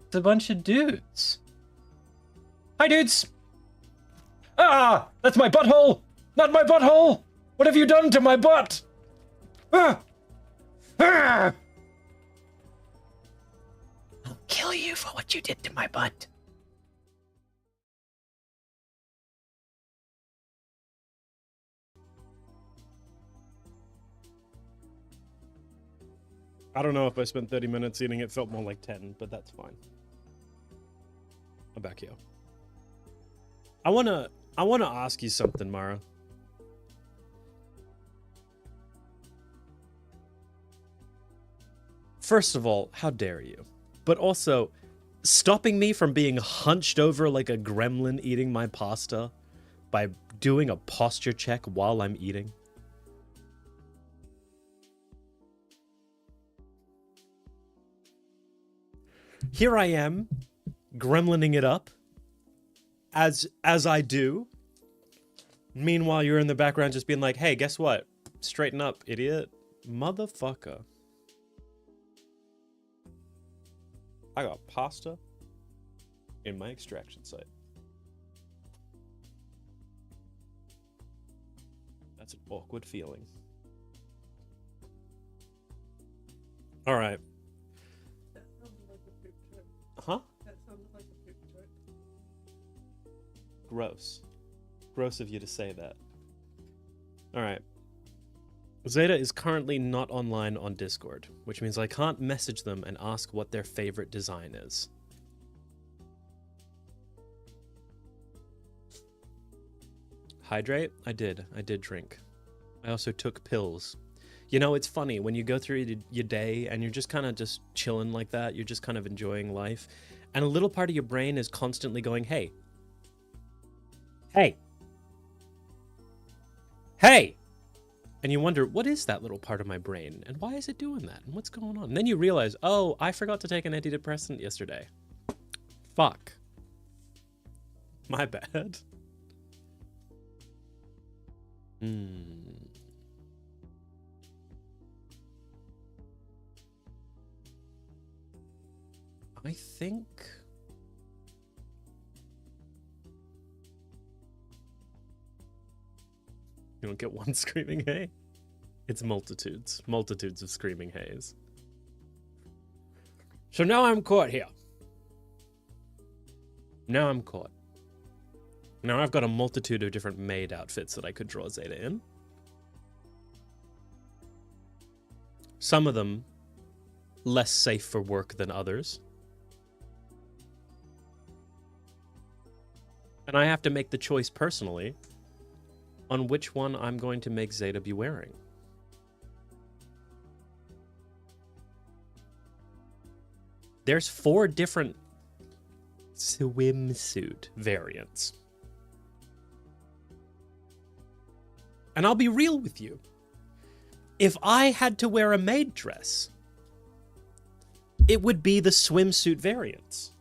It's a bunch of dudes. Hi, dudes! Ah! That's my butthole! Not my butthole! What have you done to my butt? Ah! Ah! I'll kill you for what you did to my butt. I don't know if I spent 30 minutes eating it, felt more like 10, but that's fine. I'm back here. I wanna ask you something, Mara. First of all, how dare you? But also, stopping me from being hunched over like a gremlin eating my pasta by doing a posture check while I'm eating. Here I am, gremlining it up, as I do. Meanwhile, you're in the background just being like, hey, guess what? Straighten up, idiot. Motherfucker. I got pasta in my extraction site. That's an awkward feeling. All right. That sounded like a poop joke. Huh? That sounded like a poop joke. Gross. Gross of you to say that. All right. Zeta is currently not online on Discord, which means I can't message them and ask what their favorite design is. Hydrate? I did drink. I also took pills. You know, it's funny when you go through your day and you're just kind of just chilling like that, you're just kind of enjoying life, and a little part of your brain is constantly going, hey, hey, hey, and you wonder, what is that little part of my brain, and why is it doing that, and what's going on? And then you realize, oh, I forgot to take an antidepressant yesterday. Fuck. My bad. I think... You don't get one screaming hay? It's multitudes. Multitudes of screaming hays. So now I'm caught here. Now I'm caught. Now I've got a multitude of different maid outfits that I could draw Zeta in. Some of them less safe for work than others. And I have to make the choice personally on which one I'm going to make Zeta be wearing. There's 4 different swimsuit variants. And I'll be real with you. If I had to wear a maid dress, it would be the swimsuit variants.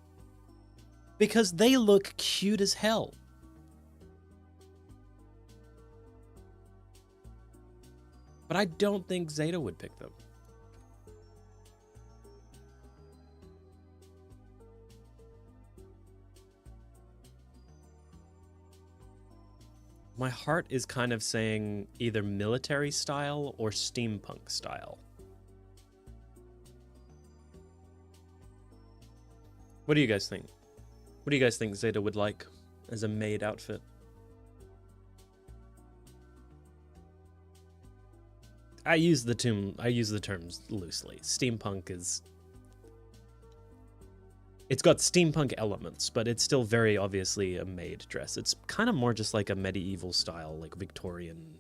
Because they look cute as hell. But I don't think Zeta would pick them. My heart is kind of saying either military style or steampunk style. What do you guys think? What do you guys think Zeta would like? as a maid outfit. I use the terms loosely. Steampunk is... It's got steampunk elements, but it's still very obviously a maid dress. It's kind of more just like a medieval style, like Victorian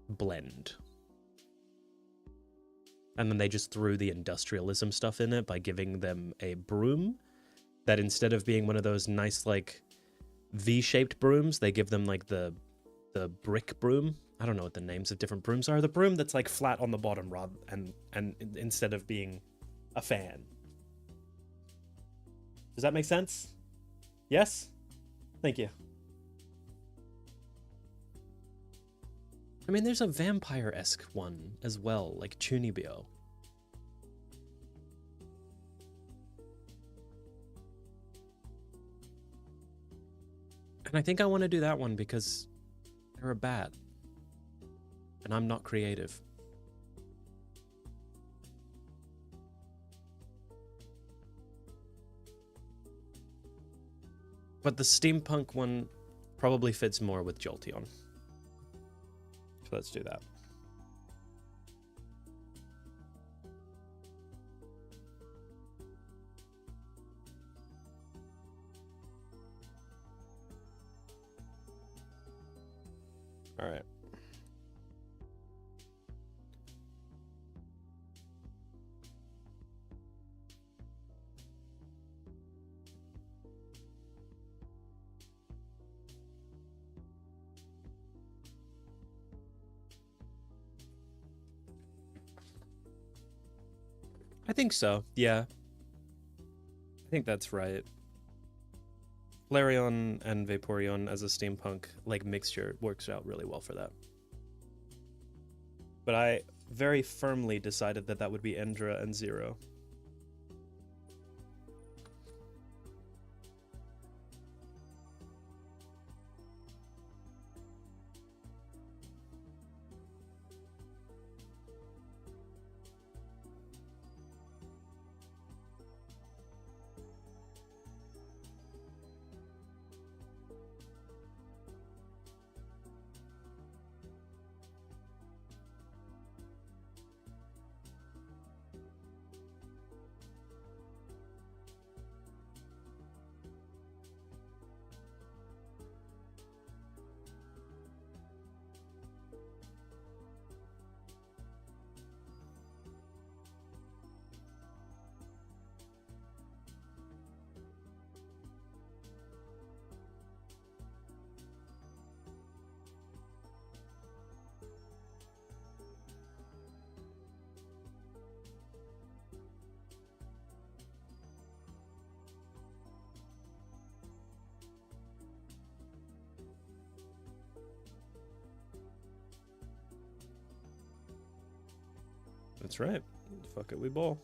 blend. And then they just threw the industrialism stuff in it by giving them a broom that instead of being one of those nice, like, V-shaped brooms, they give them, like, the brick broom. I don't know what the names of different brooms are. The broom that's, like, flat on the bottom, Rob, and instead of being a fan. Does that make sense? Yes? Thank you. I mean, there's a vampire-esque one as well, like Chunibyo. And I think I want to do that one because they're a bat. And I'm not creative. But the steampunk one probably fits more with Jolteon. So let's do that. All right. I think so, yeah. I think that's right. Flareon and Vaporeon as a steampunk like mixture works out really well for that. But I very firmly decided that that would be Endra and Zero. That's right. Fuck it, we ball.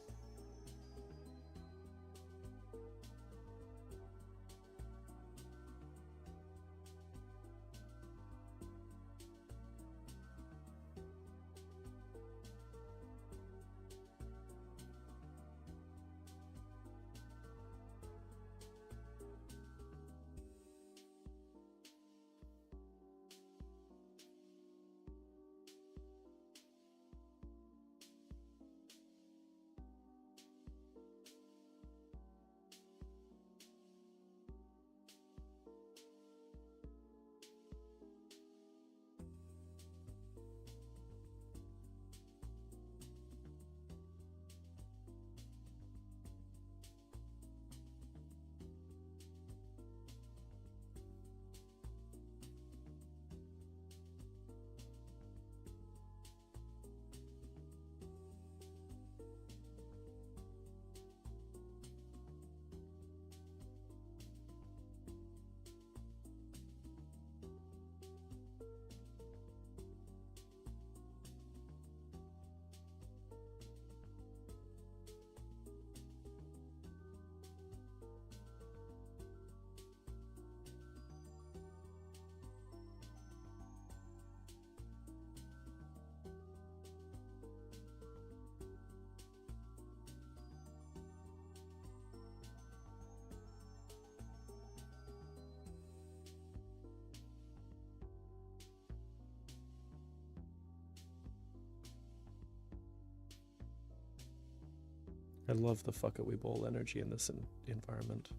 I love the fuck it we bowl energy in this environment.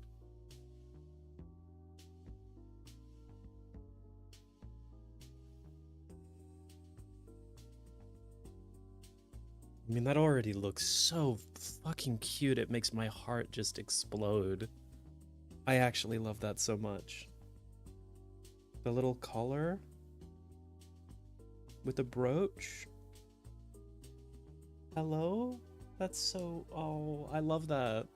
I mean, that already looks so fucking cute. It makes my heart just explode. I actually love that so much. The little collar with the brooch. Hello? That's so... Oh, I love that.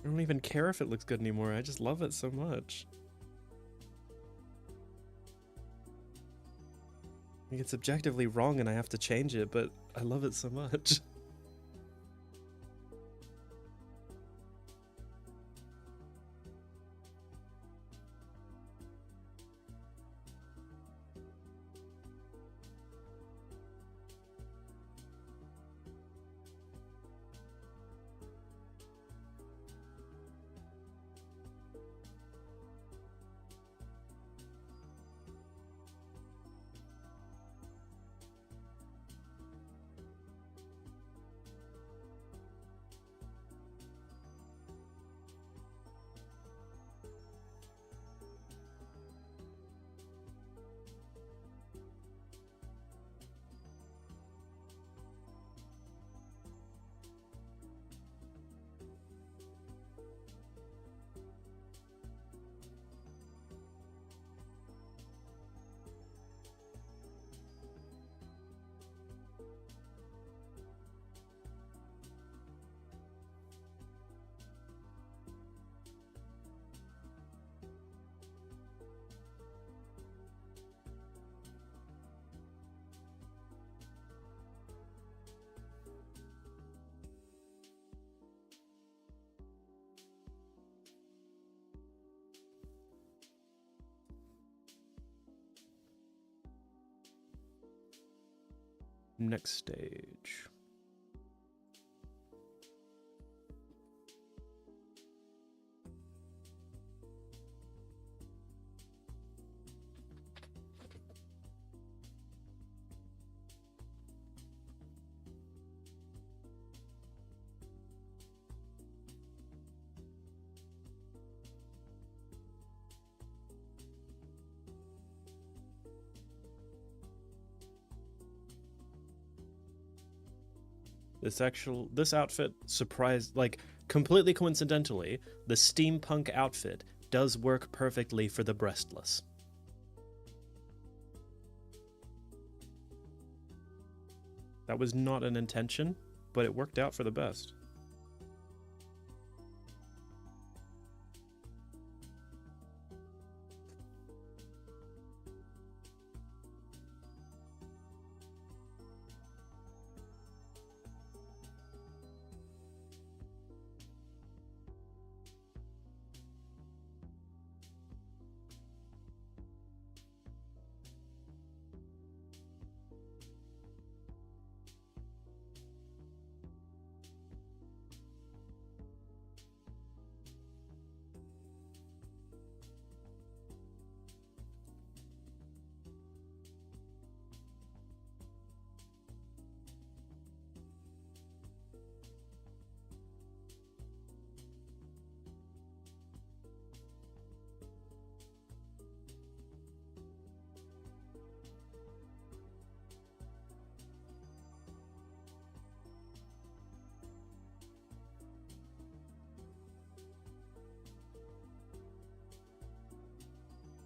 I don't even care if it looks good anymore. I just love it so much. Like, it's objectively wrong and I have to change it, but I love it so much. Next stage. This outfit surprised, like, completely coincidentally, the steampunk outfit does work perfectly for the breastless. That was not an intention, but it worked out for the best.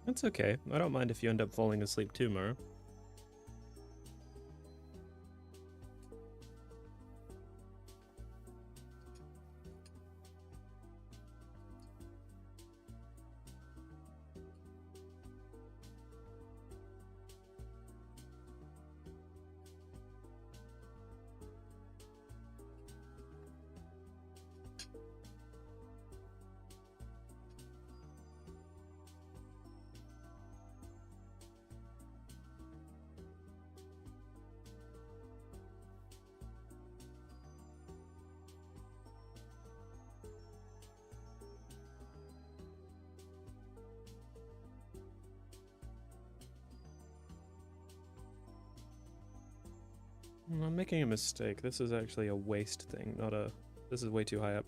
That's okay. I don't mind if you end up falling asleep too, Mara. I'm making a mistake. This is actually a waist thing, not a... This is way too high up.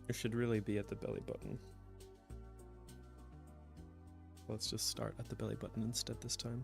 It should really be at the belly button. Let's just start at the belly button instead this time.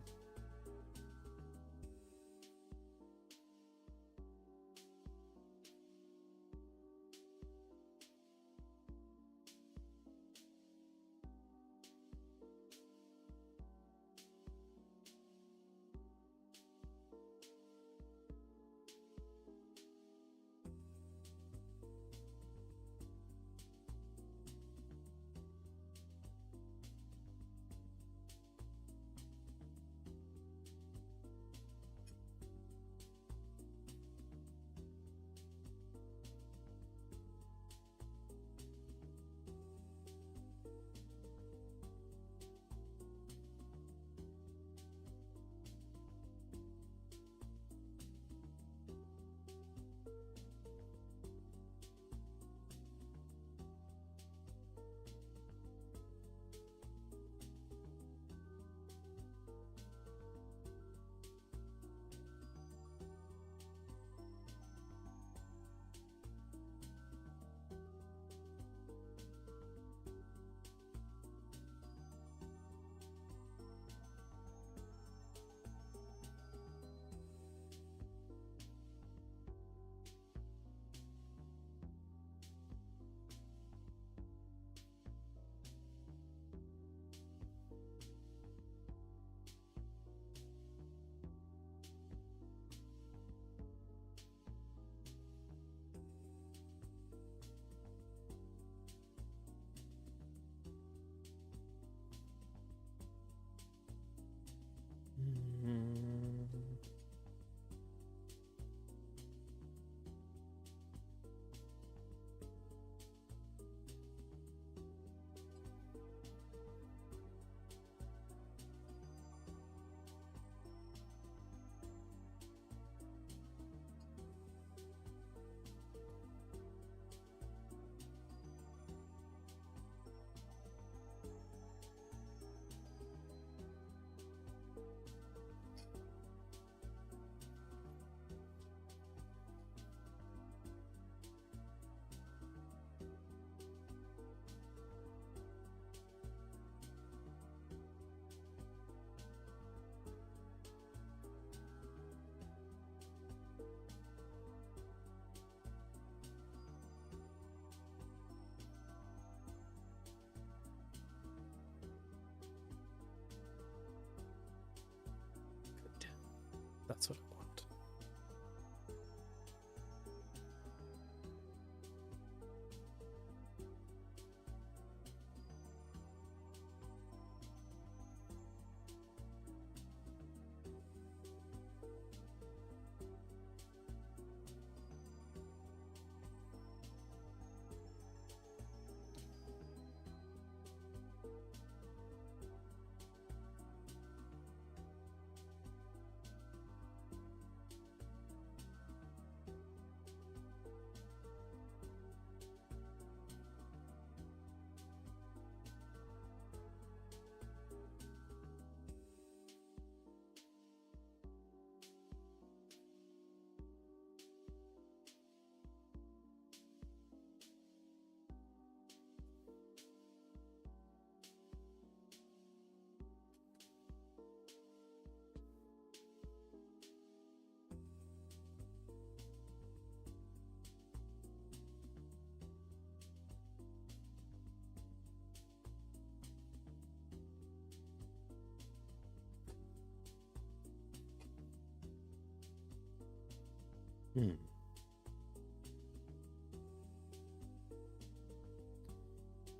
That's what I want.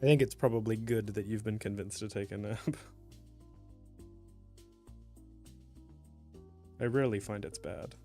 I think it's probably good that you've been convinced to take a nap. I rarely find it's bad.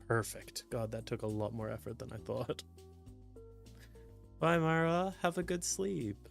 Perfect. God, that took a lot more effort than I thought. Bye, Mara. Have a good sleep.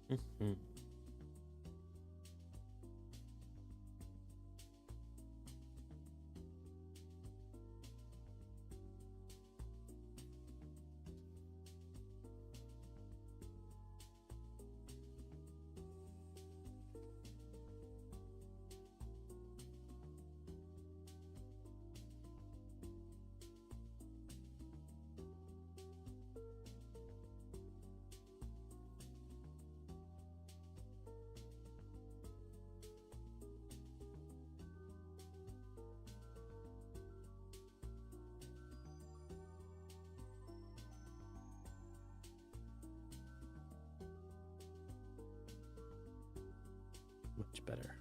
Mhm. Much better.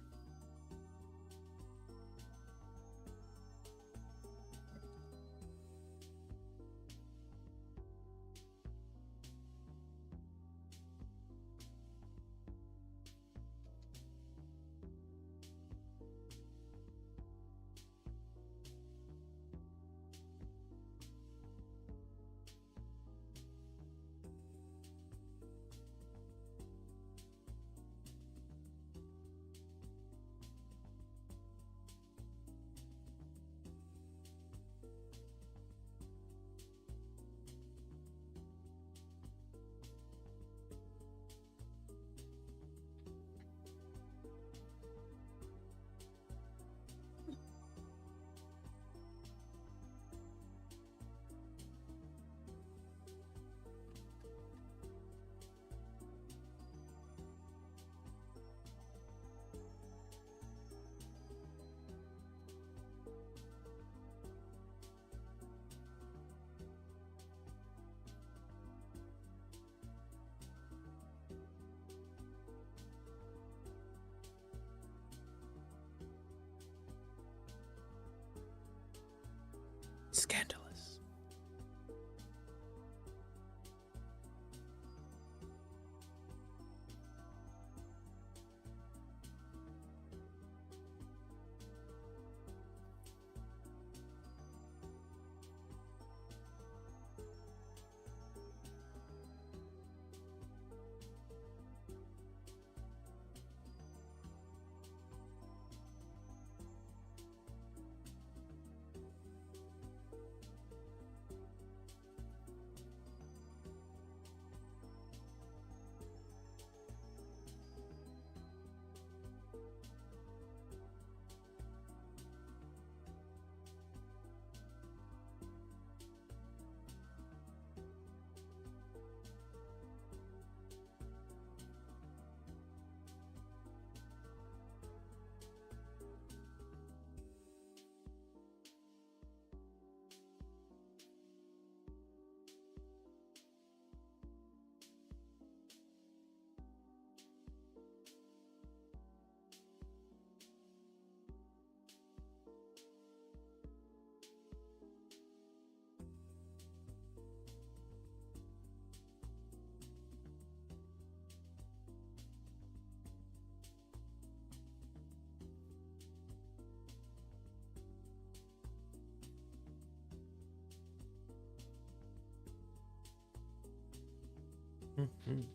Mhm.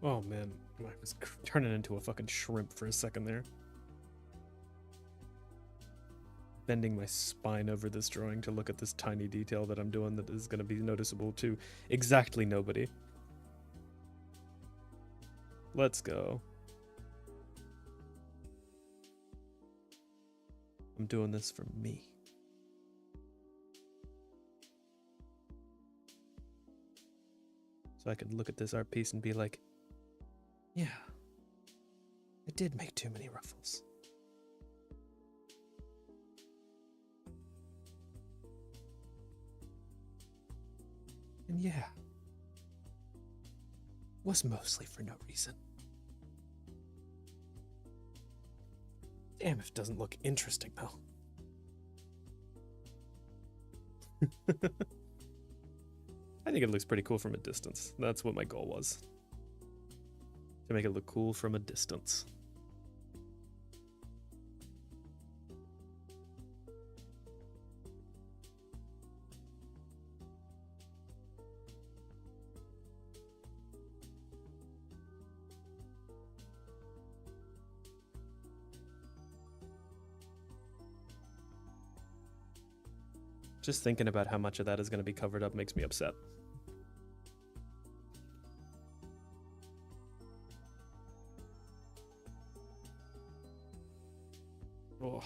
Oh man, I was turning into a fucking shrimp for a second there. Bending my spine over this drawing to look at this tiny detail that I'm doing that is going to be noticeable to exactly nobody. Let's go. I'm doing this for me. So I could look at this art piece and be like, yeah, it did make too many ruffles. And yeah, was mostly for no reason. Damn if it doesn't look interesting though. I think it looks pretty cool from a distance. That's what my goal was. To make it look cool from a distance. Just thinking about how much of that is going to be covered up makes me upset. Oh.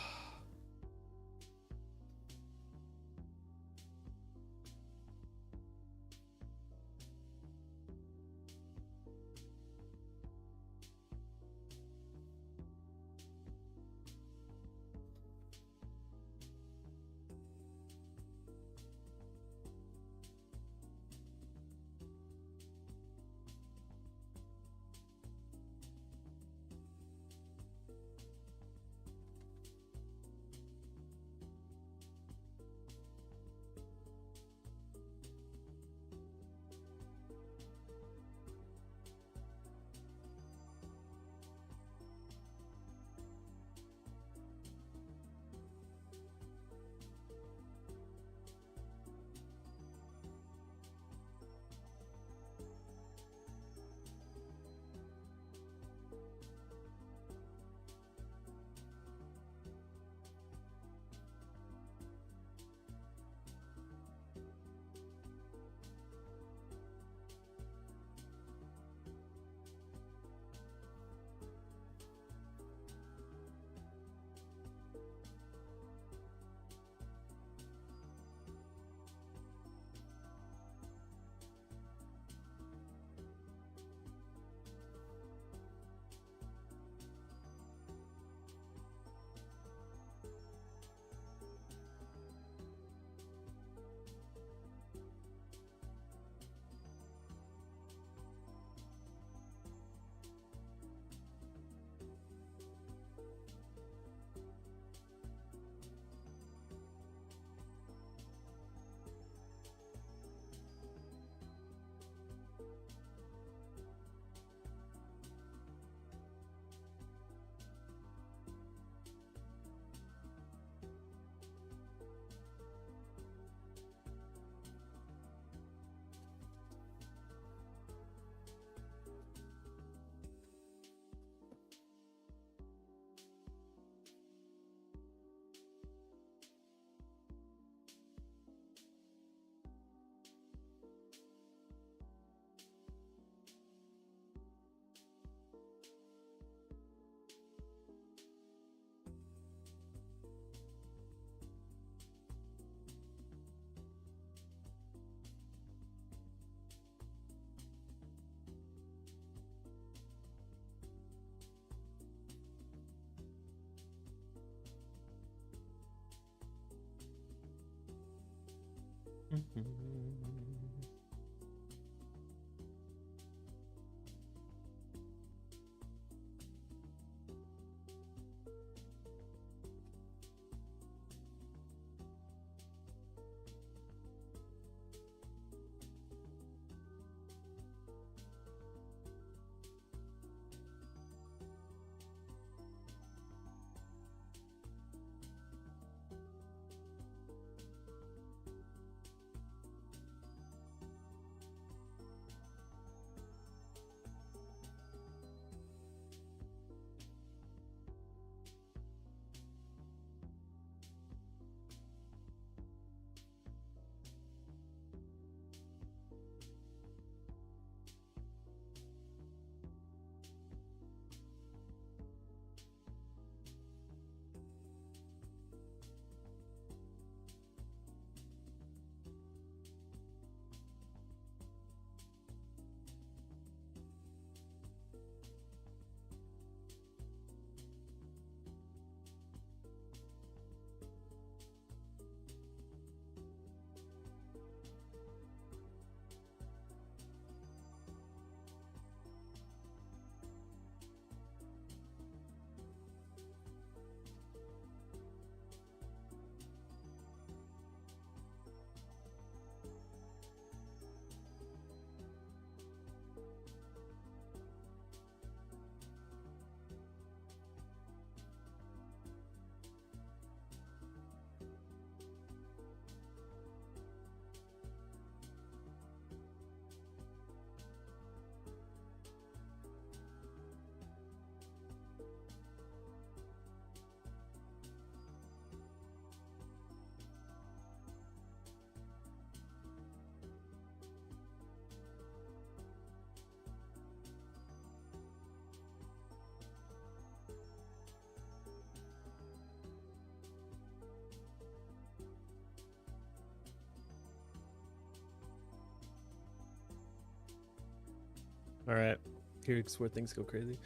Alright, here's where things go crazy.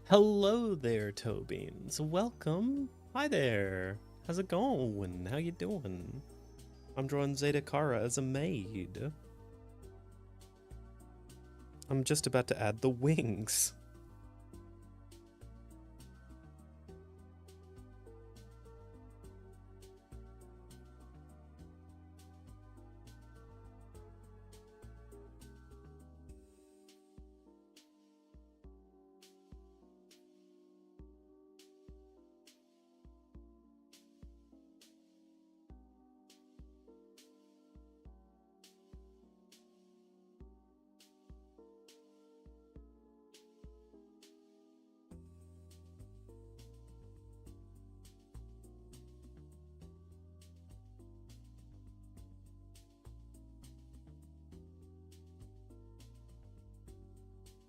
Hello there, toe beans. Welcome. Hi there. How's it going? How you doing? I'm drawing Zeta Kara as a maid. I'm just about to add the wings.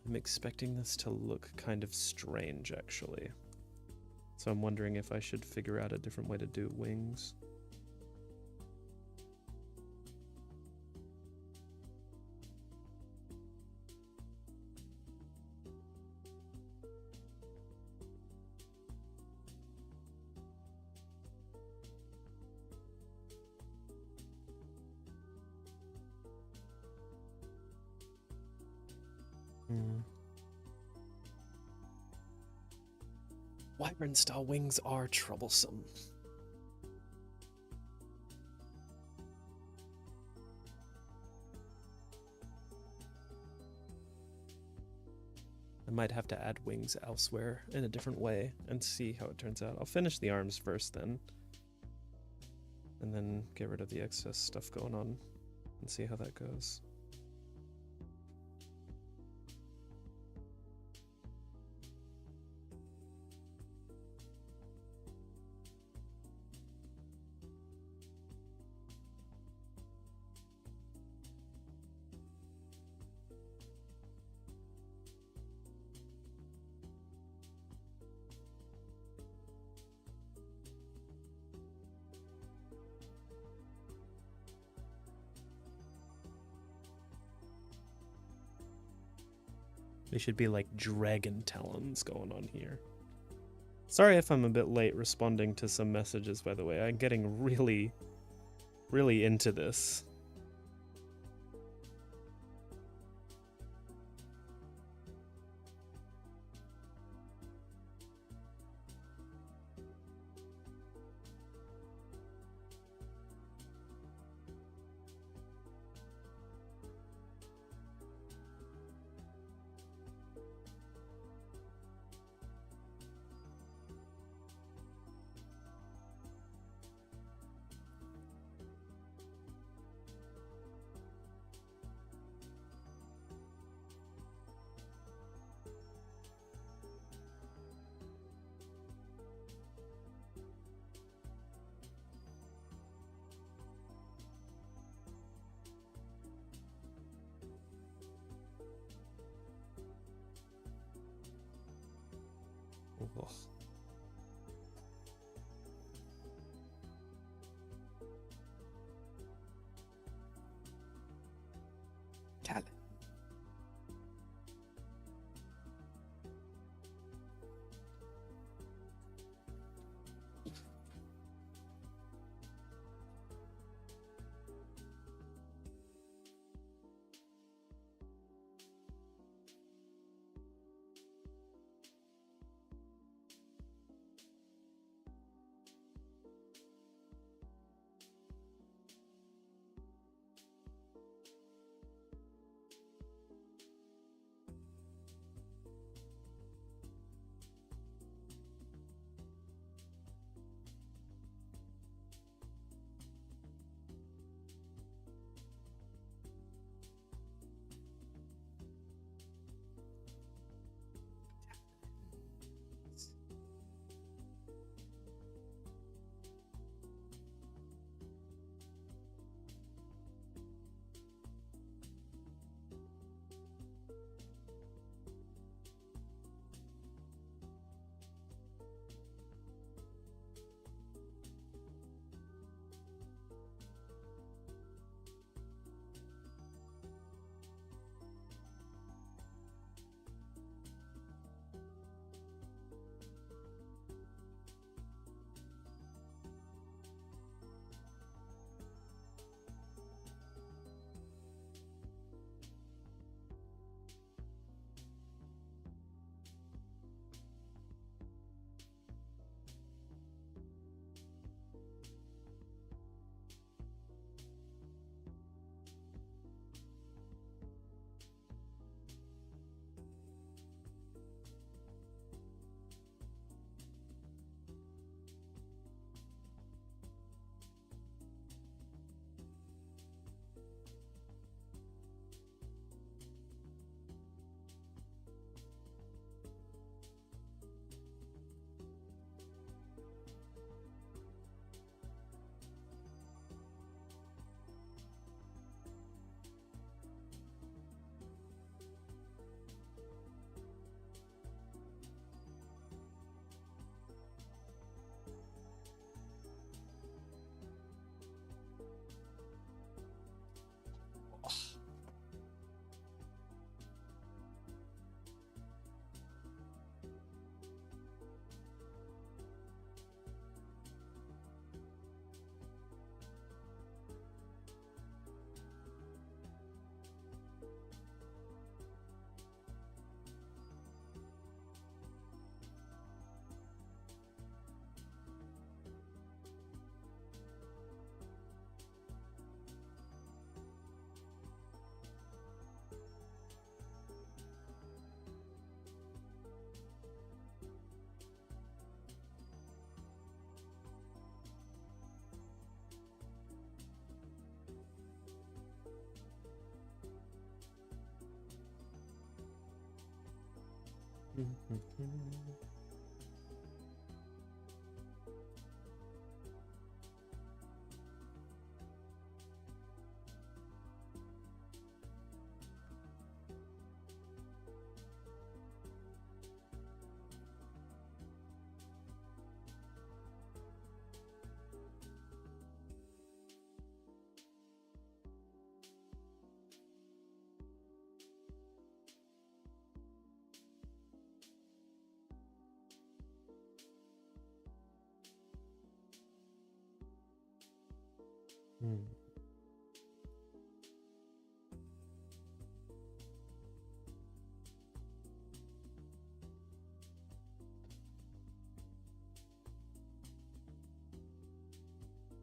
I'm expecting this to look kind of strange, actually. So I'm wondering if I should figure out a different way to do wings. Wyvern style wings are troublesome. I might have to add wings elsewhere in a different way and see how it turns out. I'll finish the arms first then. And then get rid of the excess stuff going on and see how that goes. They should be like dragon talons going on here. Sorry if I'm a bit late responding to some messages, by the way. I'm getting really, really into this. Ugh. Cal.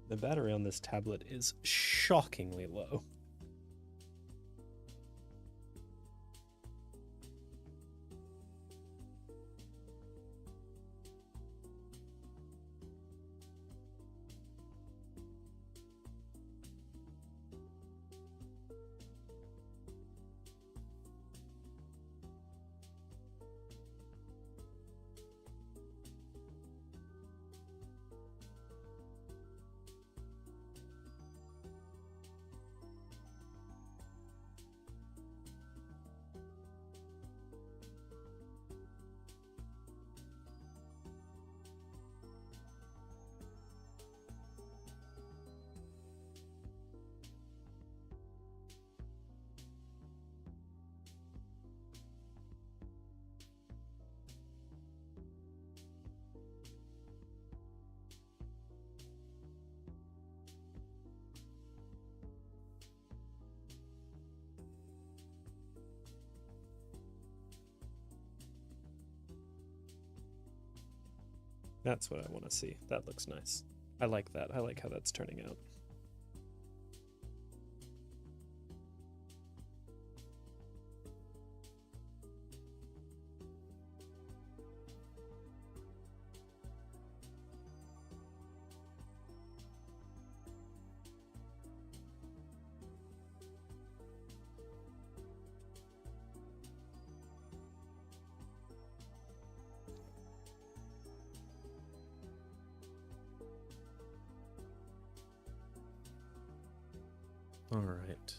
The battery on this tablet is shockingly low. That's what I want to see. That looks nice. I like that. I like how that's turning out. All right.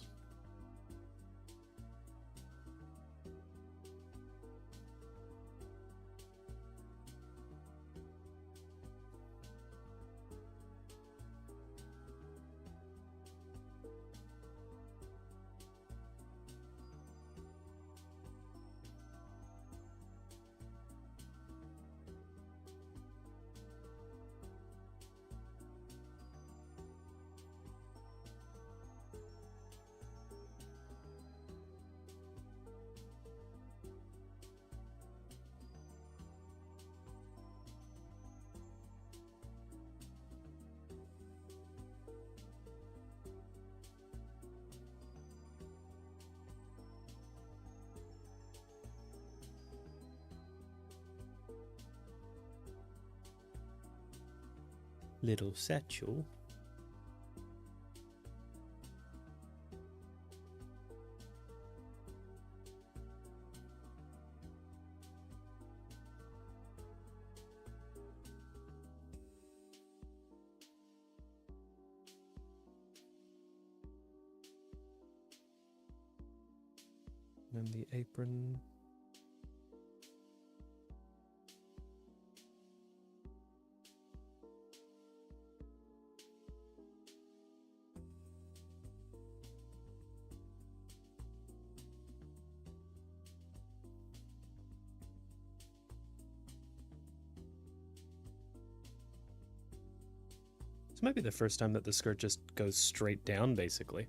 Little satchel. And the apron. This might be the first time that the skirt just goes straight down, basically.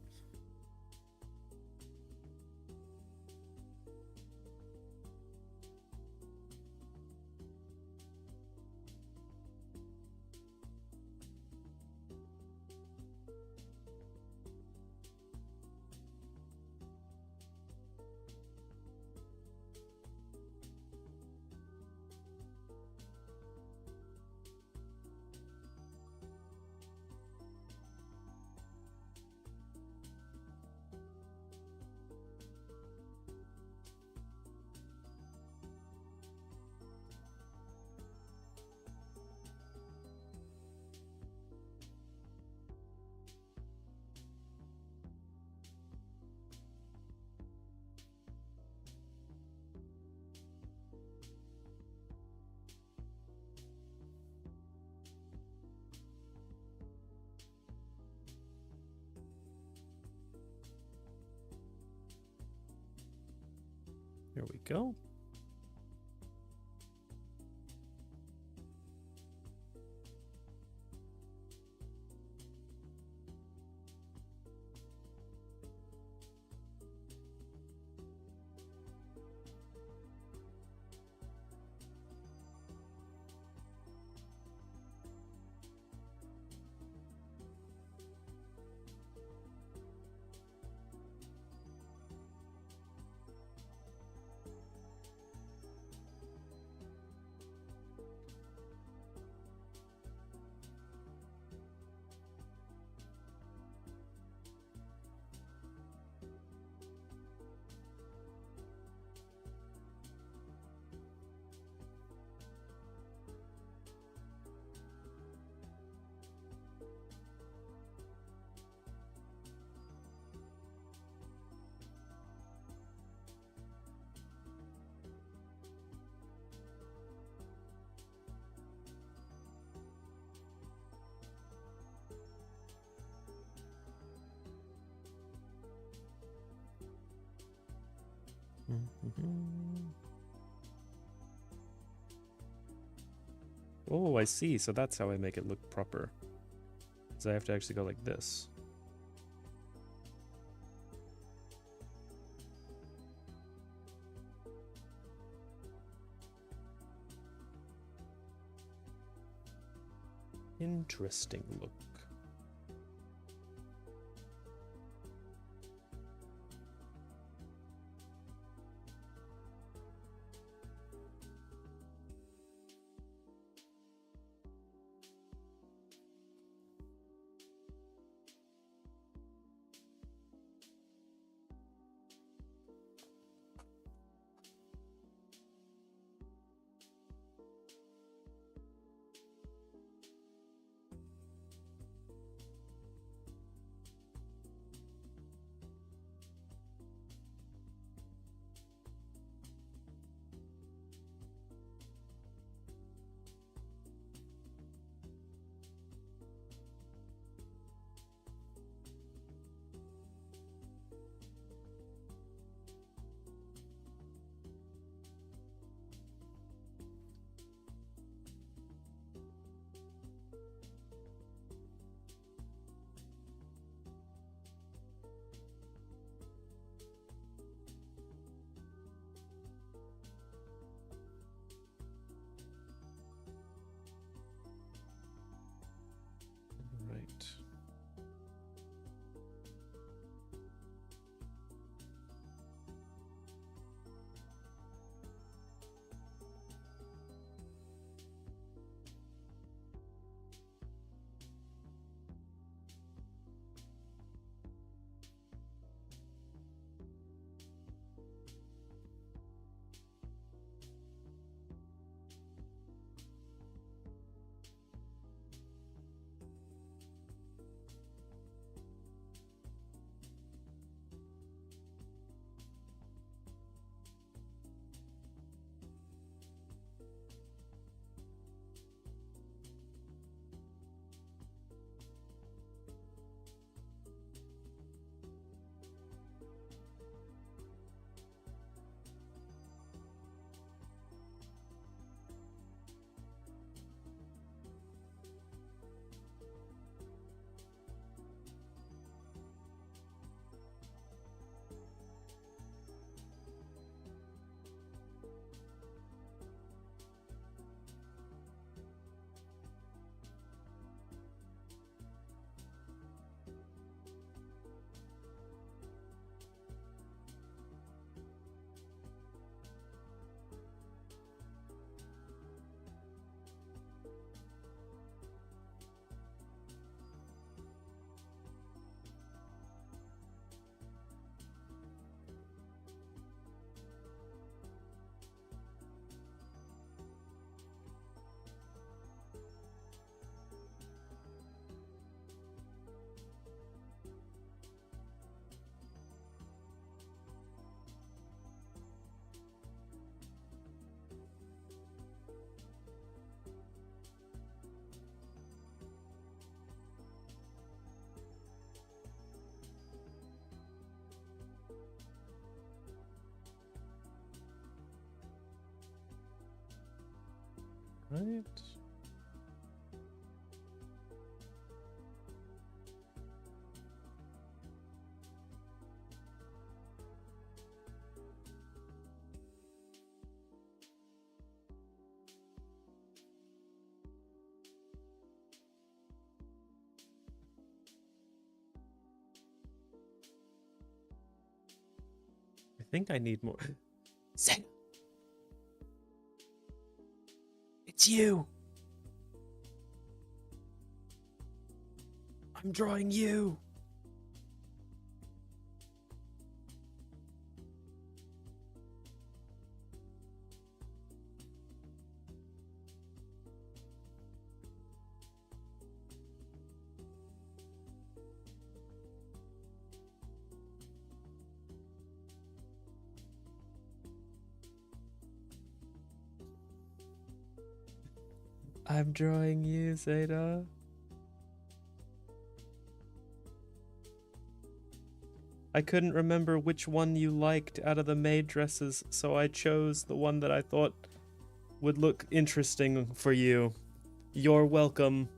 Here we go. Oh, I see. So that's how I make it look proper. So I have to actually go like this. Interesting look. right. I think I need more. Zed! It's you! I'm drawing you! I'm drawing you, Zeta. I couldn't remember which one you liked out of the maid dresses, so I chose the one that I thought would look interesting for you. You're welcome.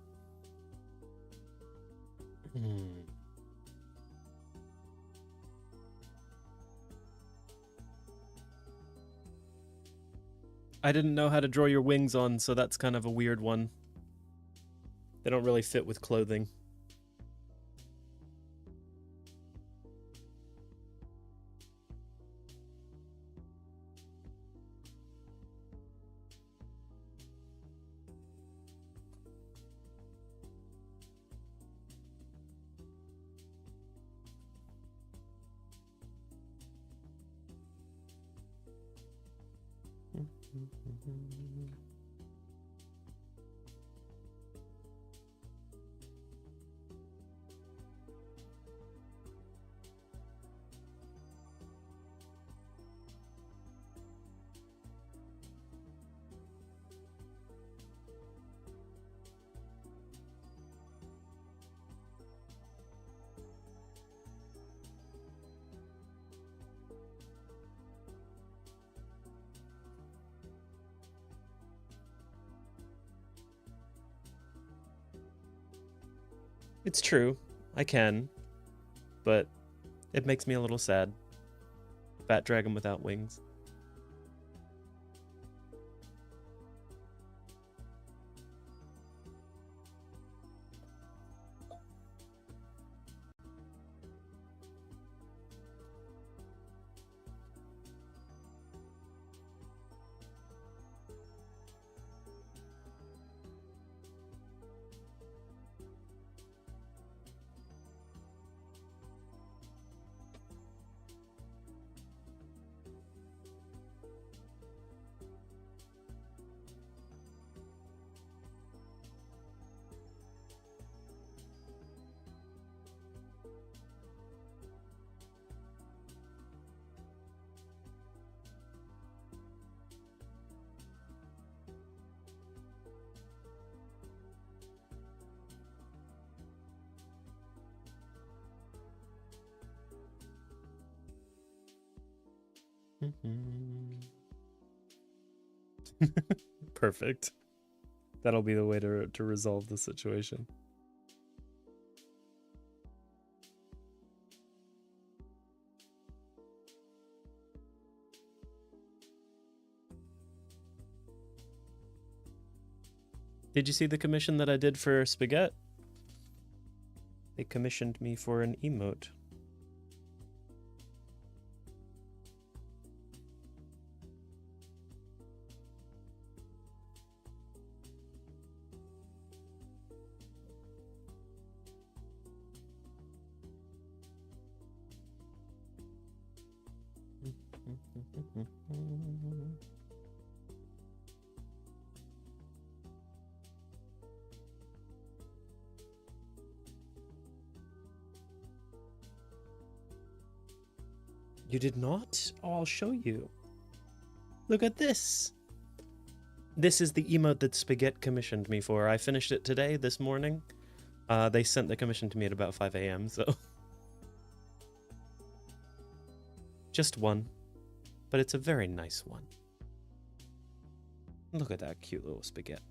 I didn't know how to draw your wings on, so that's kind of a weird one. They don't really fit with clothing. It's true, I can, but it makes me a little sad. Fat dragon without wings. Perfect. That'll be the way to resolve the situation. Did you see the commission that I did for Spaghetti? They commissioned me for an emote. You did not? Oh, I'll show you. Look at this. This is the emote that Spaghetti commissioned me for. I finished it today, this morning. They sent the commission to me at about 5 a.m., so... Just one. But it's a very nice one. Look at that cute little Spaghetti.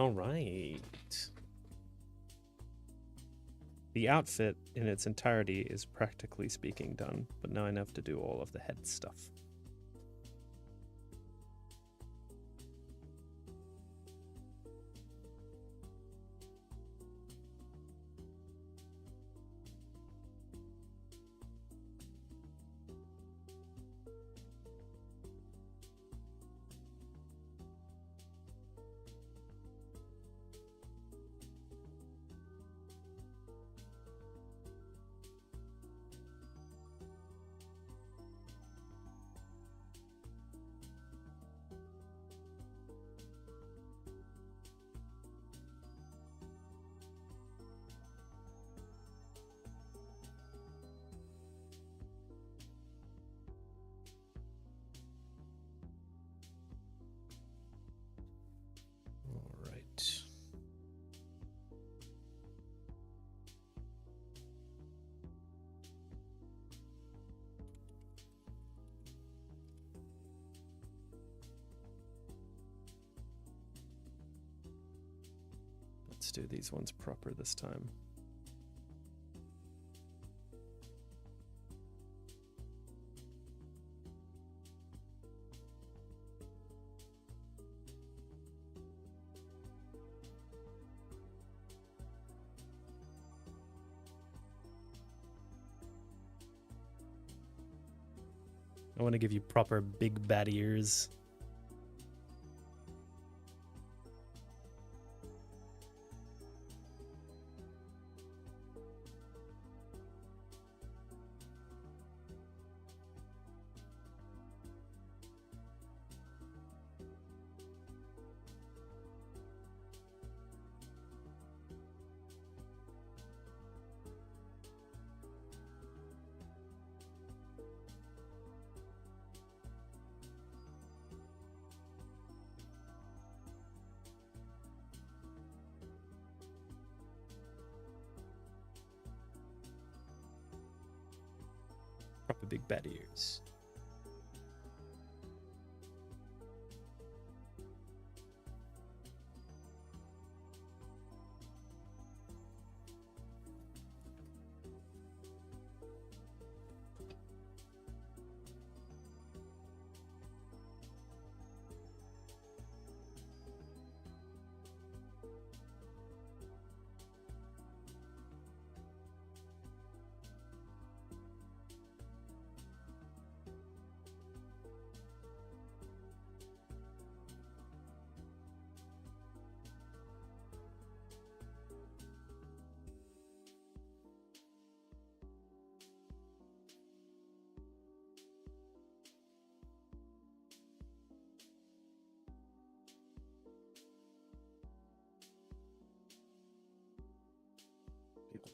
All right. The outfit in its entirety is practically speaking done, but now I have to do all of the head stuff. All right. Let's do these ones proper this time. I want to give you proper big bad ears. Proper big bad ears.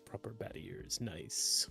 Proper bat ears, nice.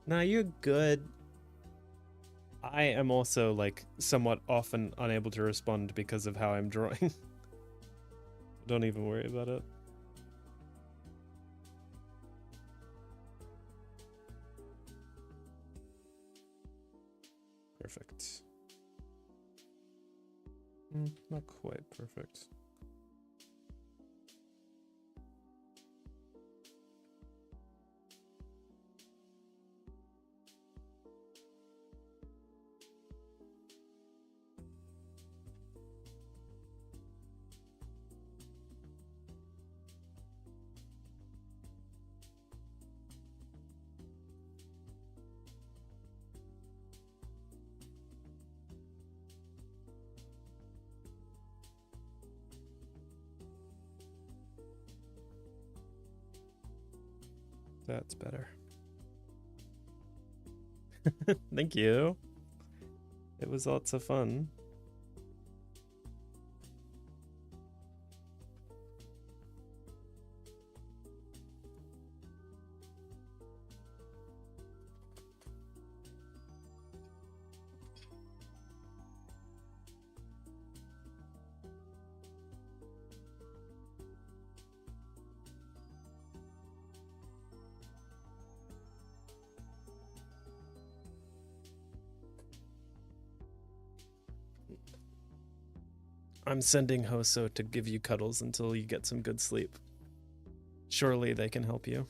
Nah, you're good. I am also, like, somewhat often unable to respond because of how I'm drawing. Don't even worry about it. Perfect. Not quite perfect. That's better. Thank you. It was lots of fun. I'm sending Hoso to give you cuddles until you get some good sleep. Surely they can help you.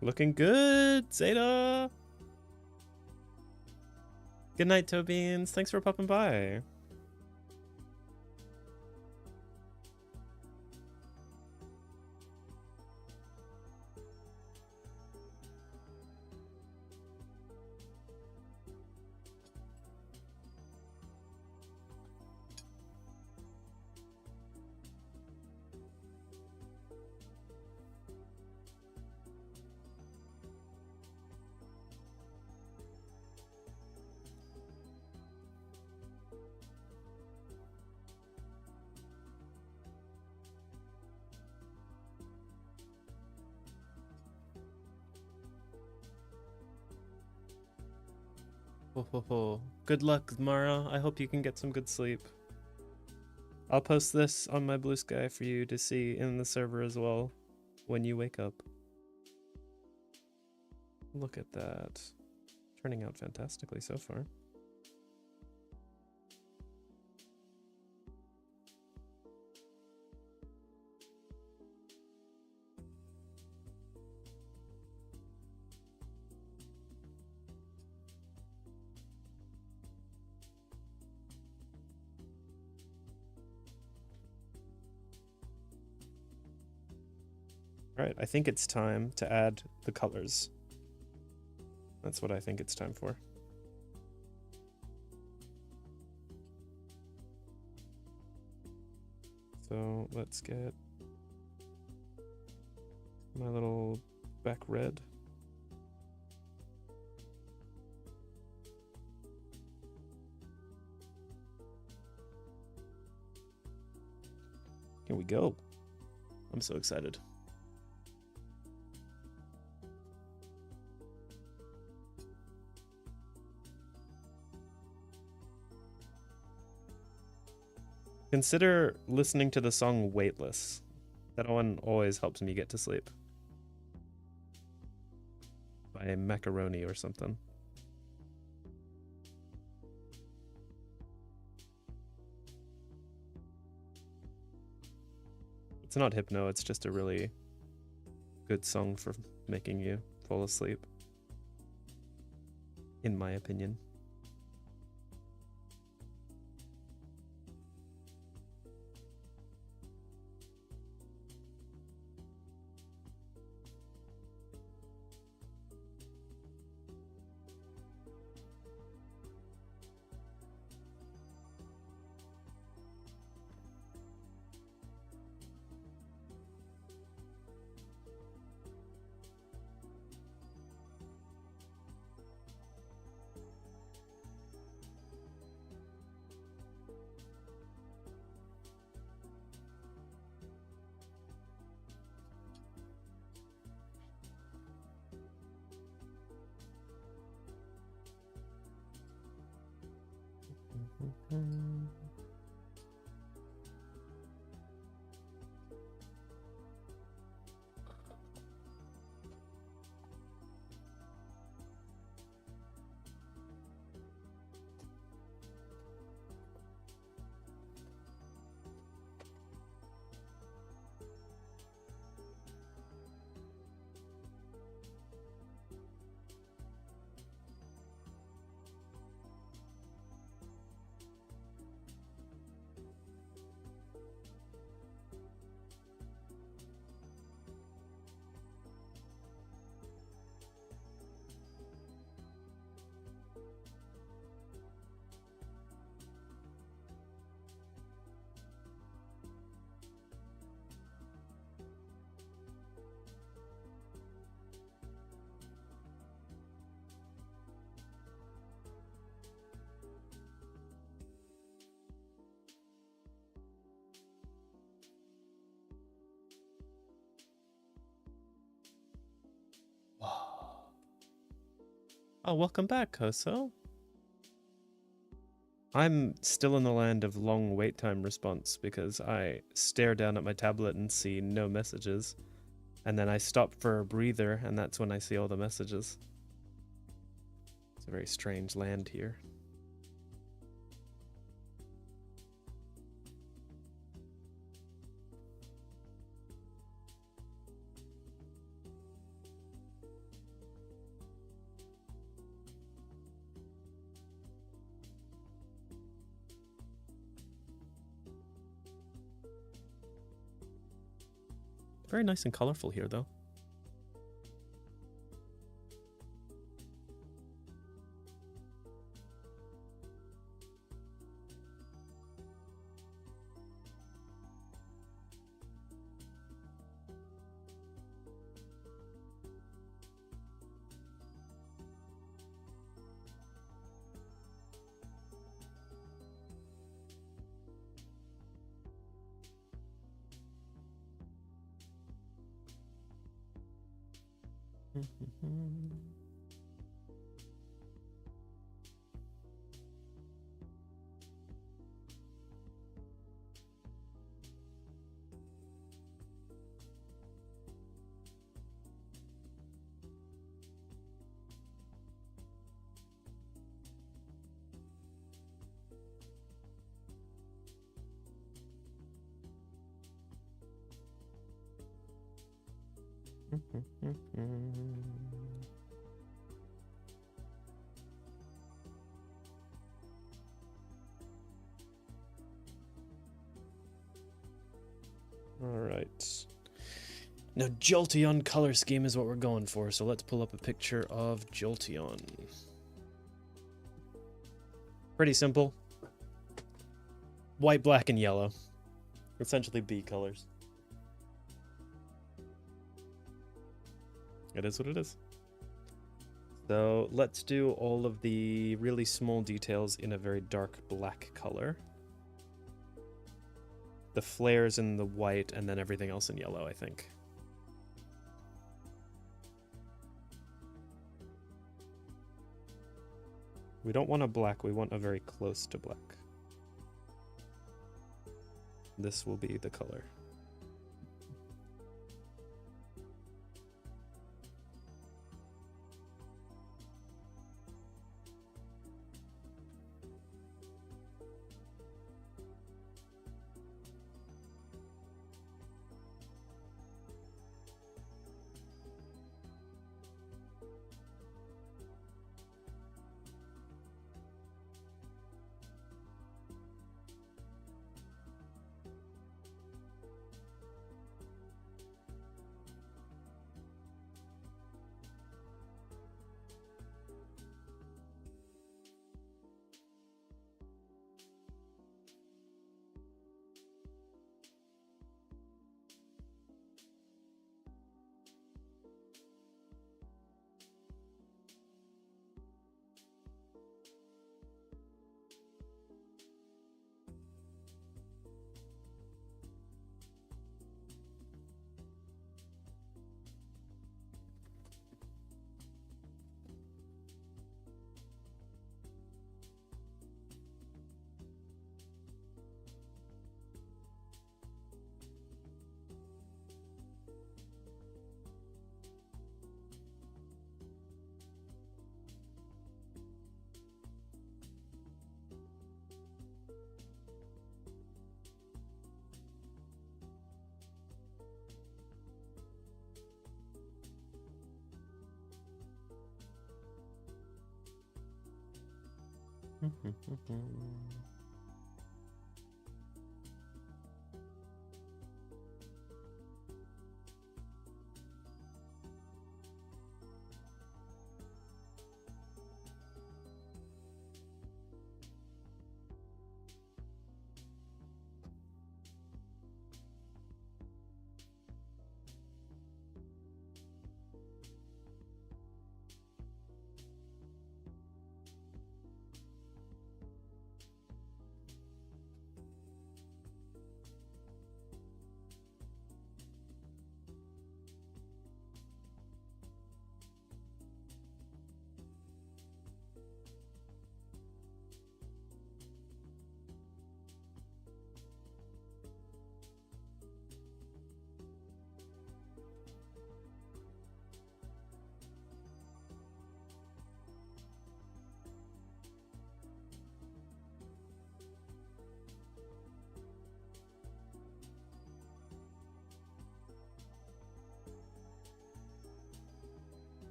Looking good, Zeta. Good night, Tobeans. Thanks for popping by. Good luck, Mara. I hope you can get some good sleep. I'll post this on my Blue Sky for you to see in the server as well when you wake up. Look at that. Turning out fantastically so far. Alright, I think it's time to add the colors. That's what I think it's time for. So let's get my little back red. Here we go. I'm so excited. Consider listening to the song Weightless. That one always helps me get to sleep. By Macaroni or something. It's not hypno, it's just a really good song for making you fall asleep. In my opinion. Oh, welcome back, Koso. I'm still in the land of long wait time response because I stare down at my tablet and see no messages. And then I stop for a breather, and that's when I see all the messages. It's a very strange land here. Very nice and colorful here, though. All right. Now, Jolteon color scheme is what we're going for, so let's pull up a picture of Jolteon. Pretty simple. White, black, and yellow. Essentially B colors. It is what it is. So let's do all of the really small details in a very dark black color. The flares in the white, and then everything else in yellow, I think. We don't want a black, we want a very close to black. This will be the color.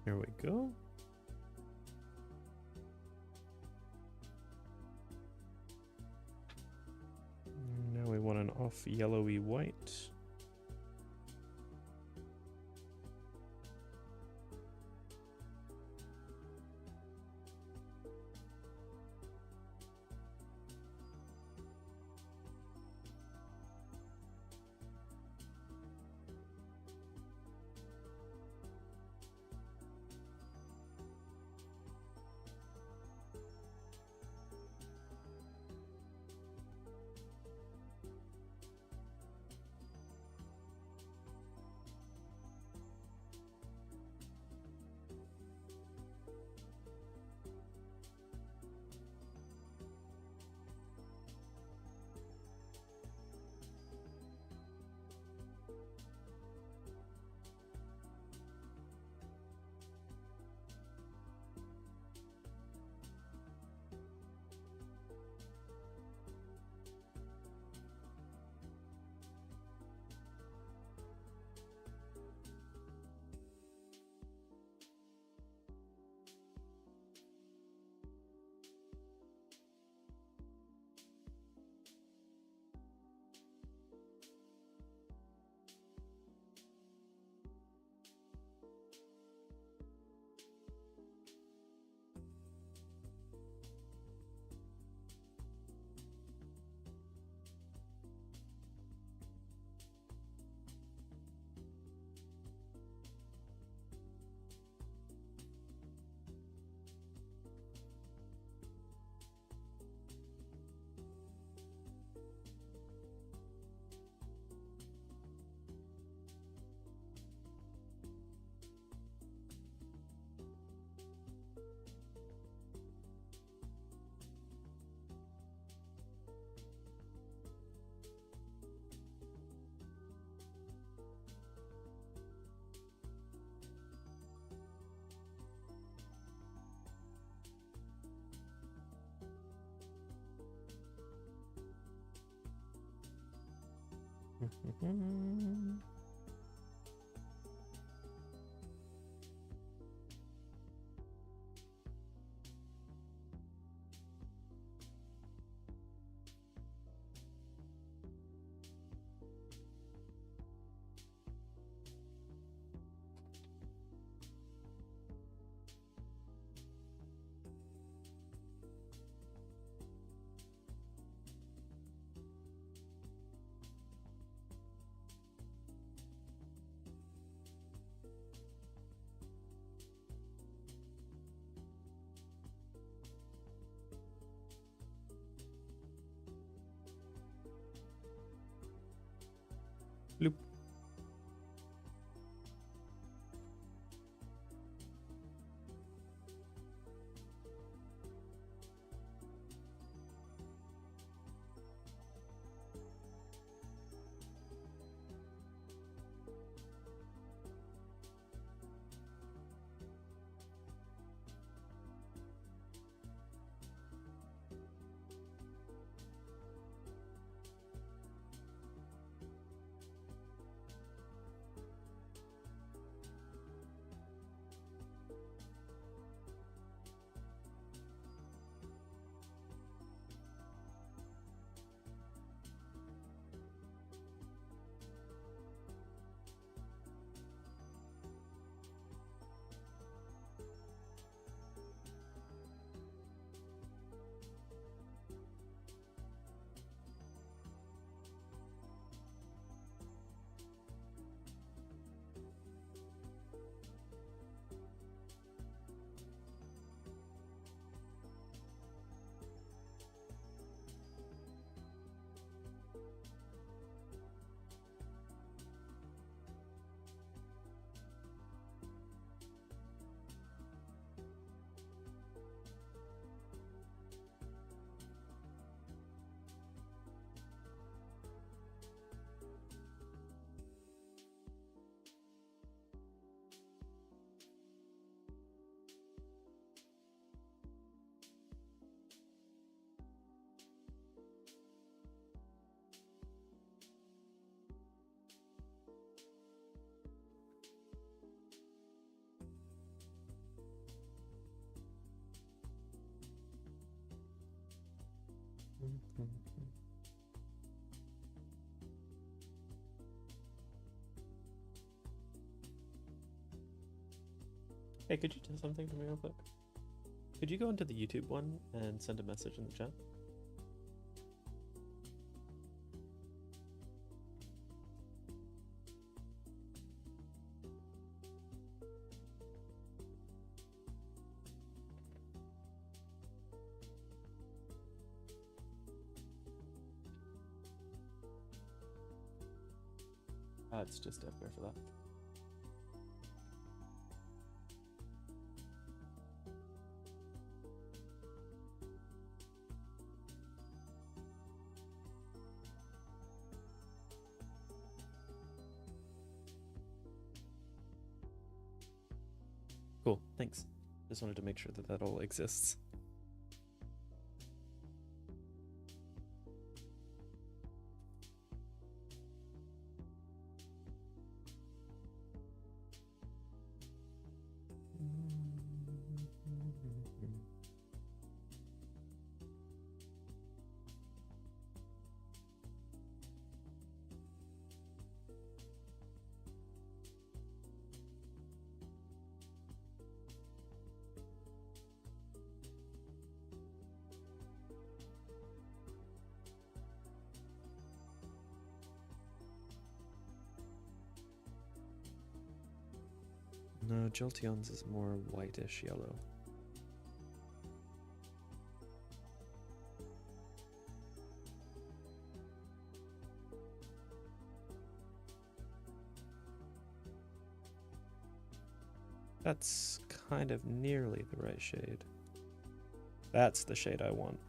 Here we go. Now we want an off yellowy white. Bloop. Hey, could you do something for me real quick? Could you go into the YouTube one and send a message in the chat? It's just DevBear for that. Cool, thanks. Just wanted to make sure that that all exists. No, Jolteon's is more whitish yellow. That's kind of nearly the right shade. That's the shade I want.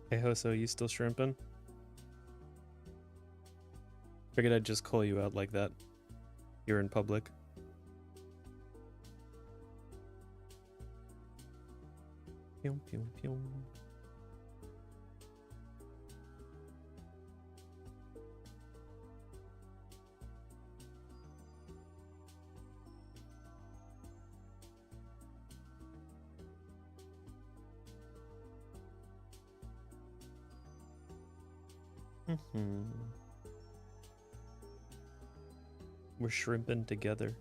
Hey Hoso, you still shrimping? Figured I'd just call you out like that. You're in public. Pew, pew, pew. We're shrimping together.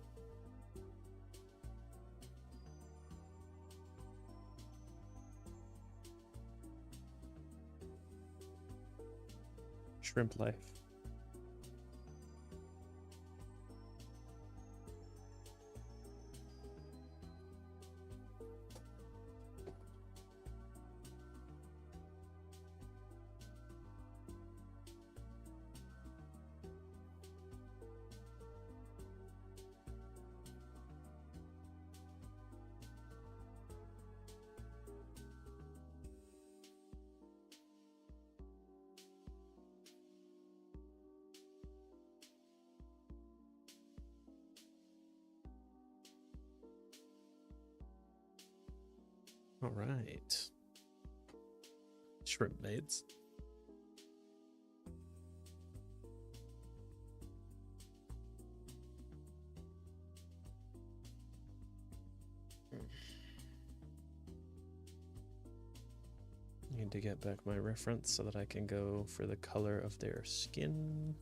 Shrimp life. All right. Shrimp maids. Need to get back my reference so that I can go for the color of their skin.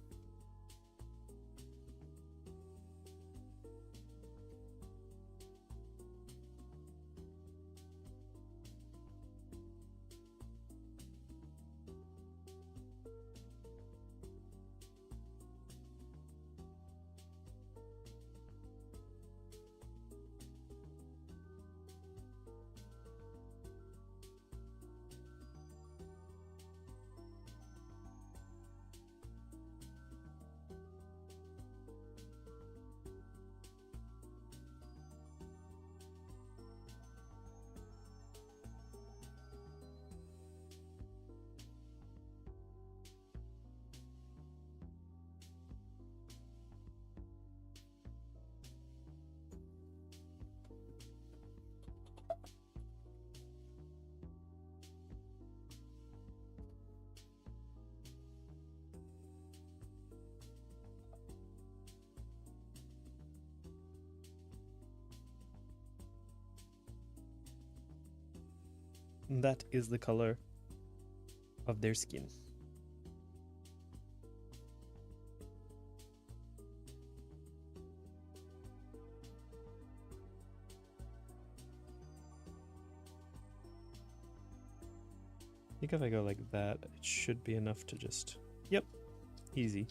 And that is the color of their skin. I think if I go like that, it should be enough to just, yep, easy.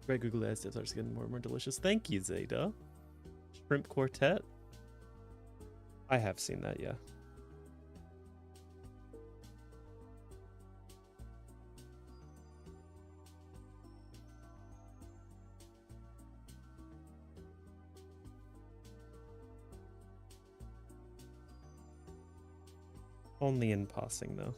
Red Google Eyes starts getting more and more delicious. Thank you, Zeta. Shrimp Quartet. I have seen that, yeah. Only in passing, though.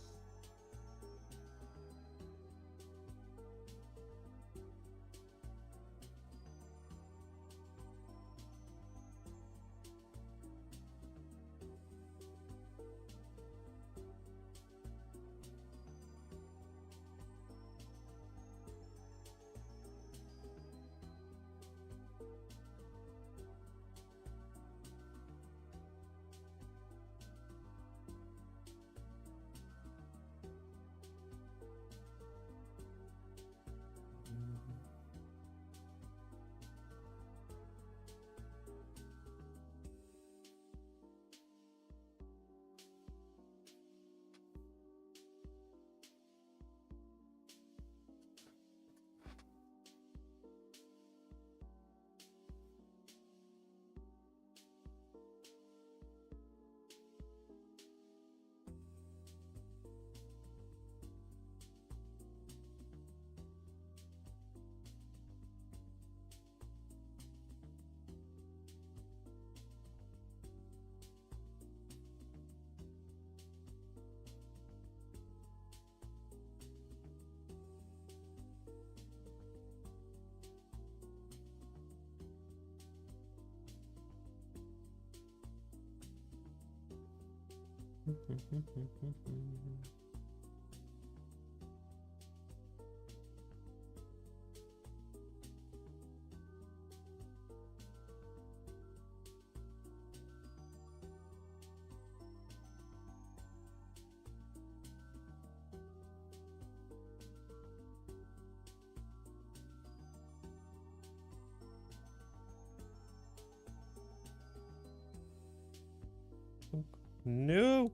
No.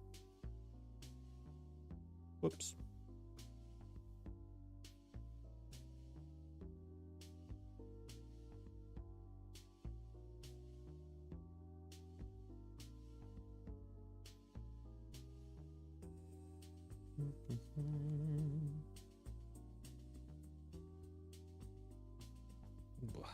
Whoops. Blah.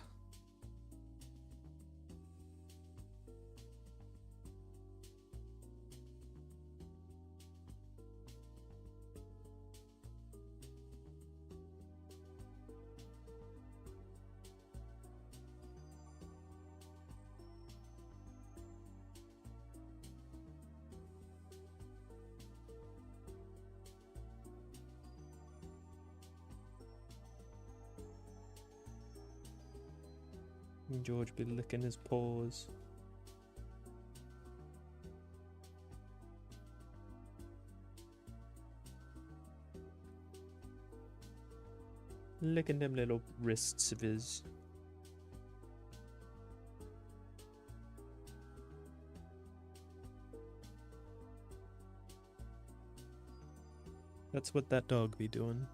George be licking his paws. Licking them little wrists of his. That's what that dog be doing.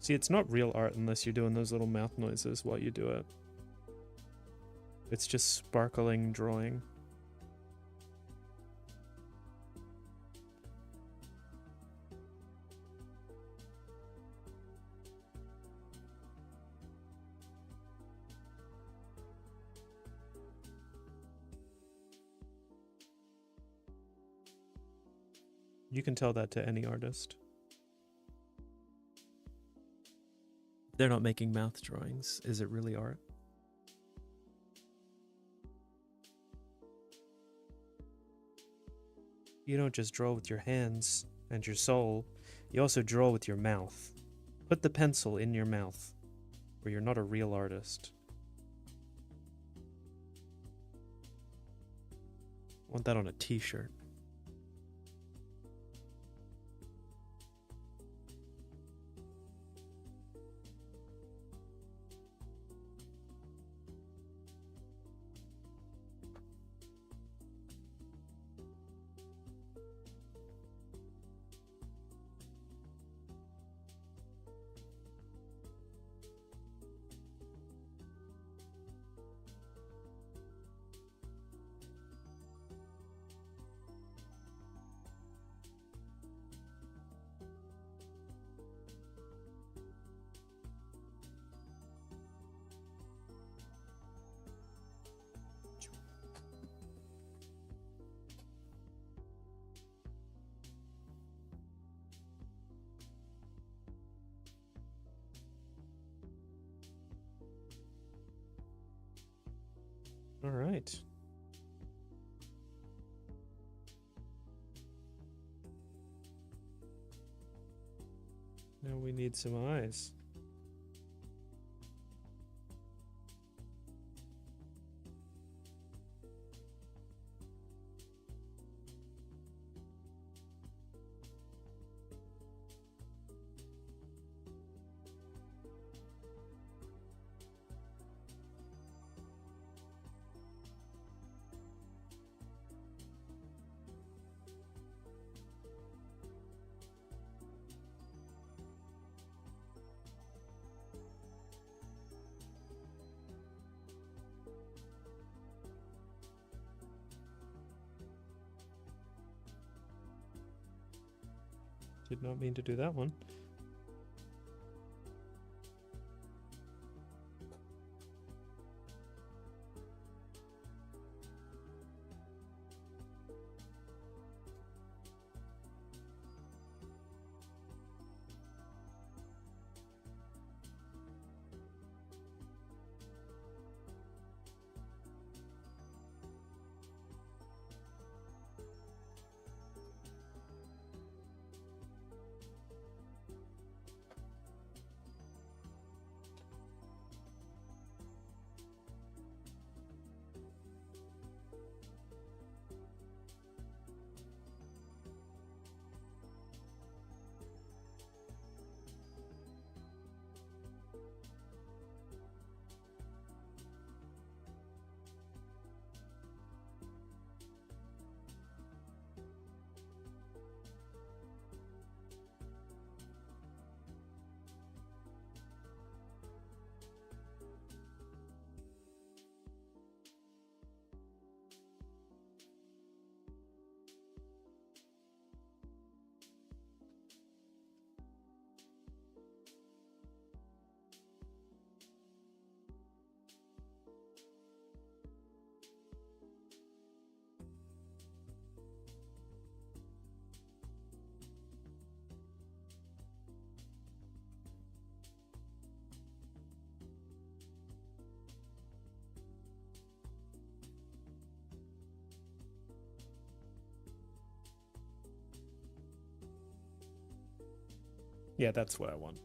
See, it's not real art unless you're doing those little mouth noises while you do it. It's just sparkling drawing. You can tell that to any artist. They're not making mouth drawings. Is it really art? You don't just draw with your hands and your soul, you also draw with your mouth. Put the pencil in your mouth, or you're not a real artist. I want that on a t-shirt. All right. Now we need some eyes. Did not mean to do that one. Yeah, that's what I want.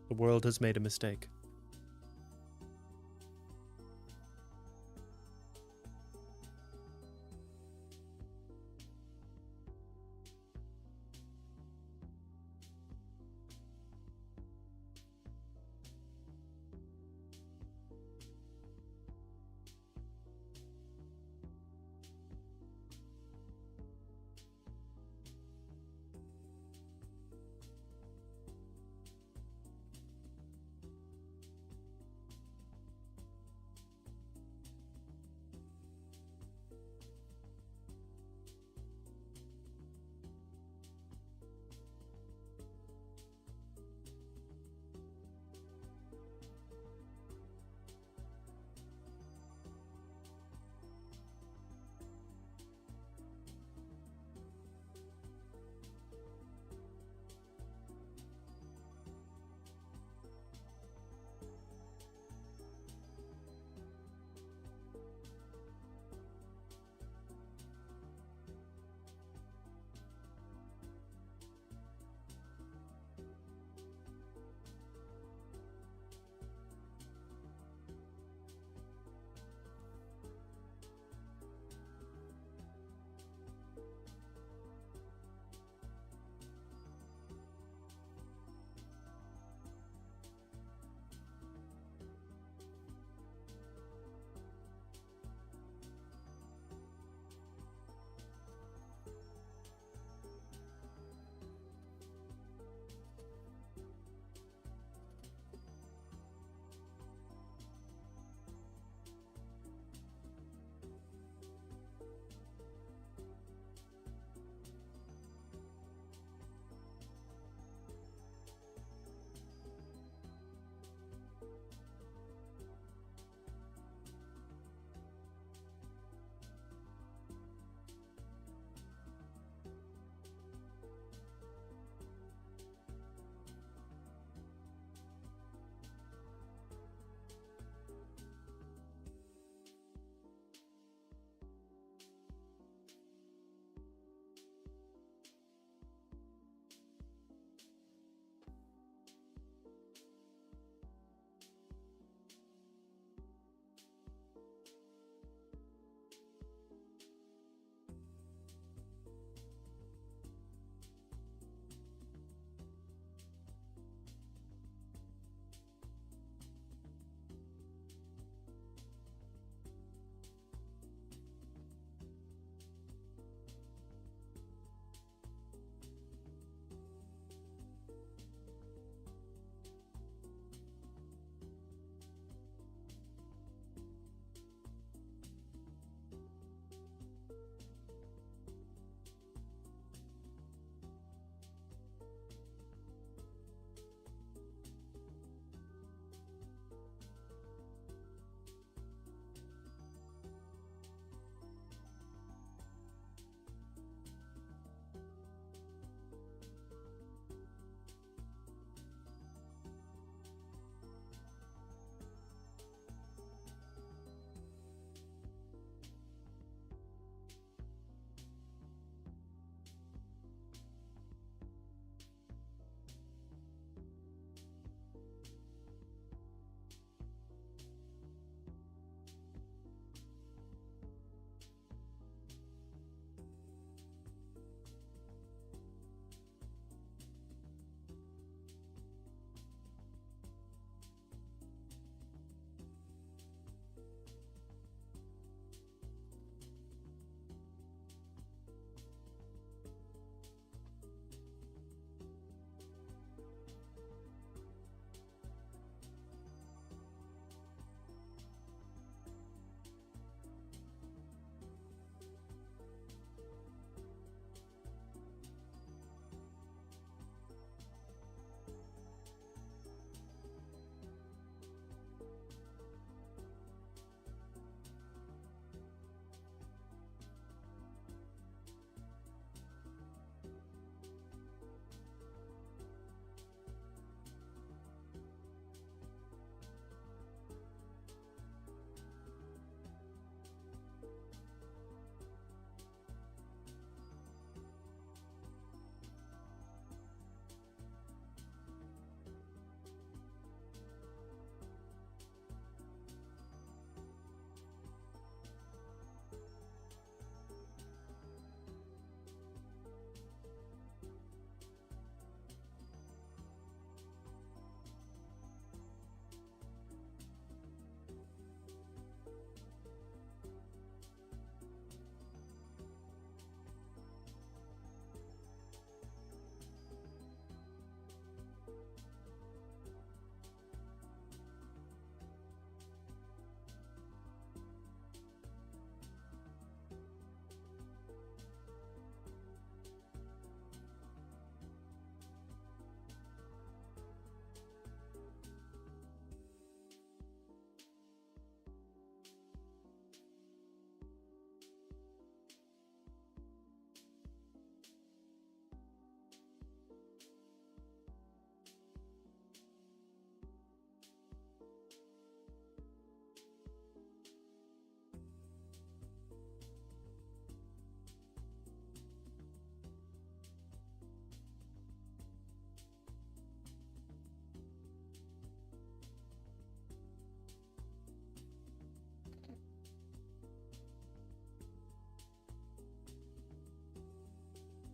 The world has made a mistake.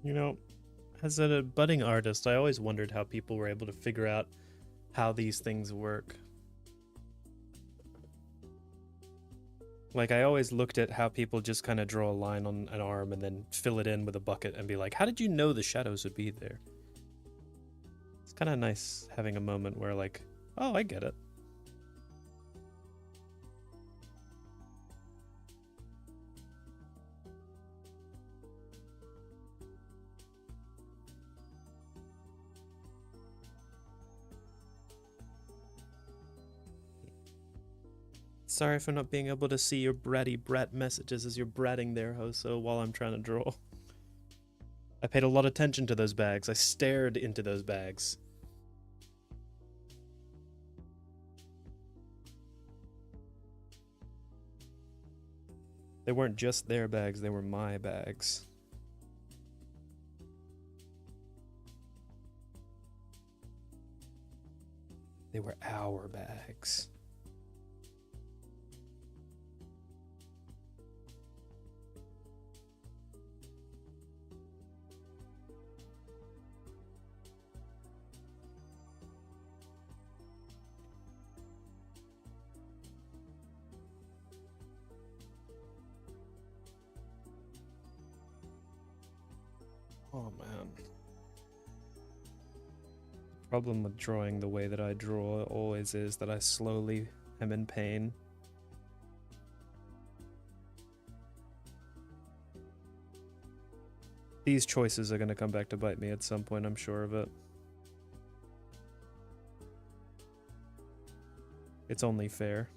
You know, as a budding artist, I always wondered how people were able to figure out how these things work. Like, I always looked at how people just kind of draw a line on an arm and then fill it in with a bucket and be like, how did you know the shadows would be there? It's kind of nice having a moment where, like, oh, I get it. Sorry for not being able to see your bratty brat messages as you're bratting there, Hoso, while I'm trying to draw. I paid a lot of attention to those bags. I stared into those bags. They weren't just their bags, they were my bags. They were our bags. Oh man. The problem with drawing the way that I draw always is that I slowly am in pain. These choices are going to come back to bite me at some point, I'm sure of it. It's only fair.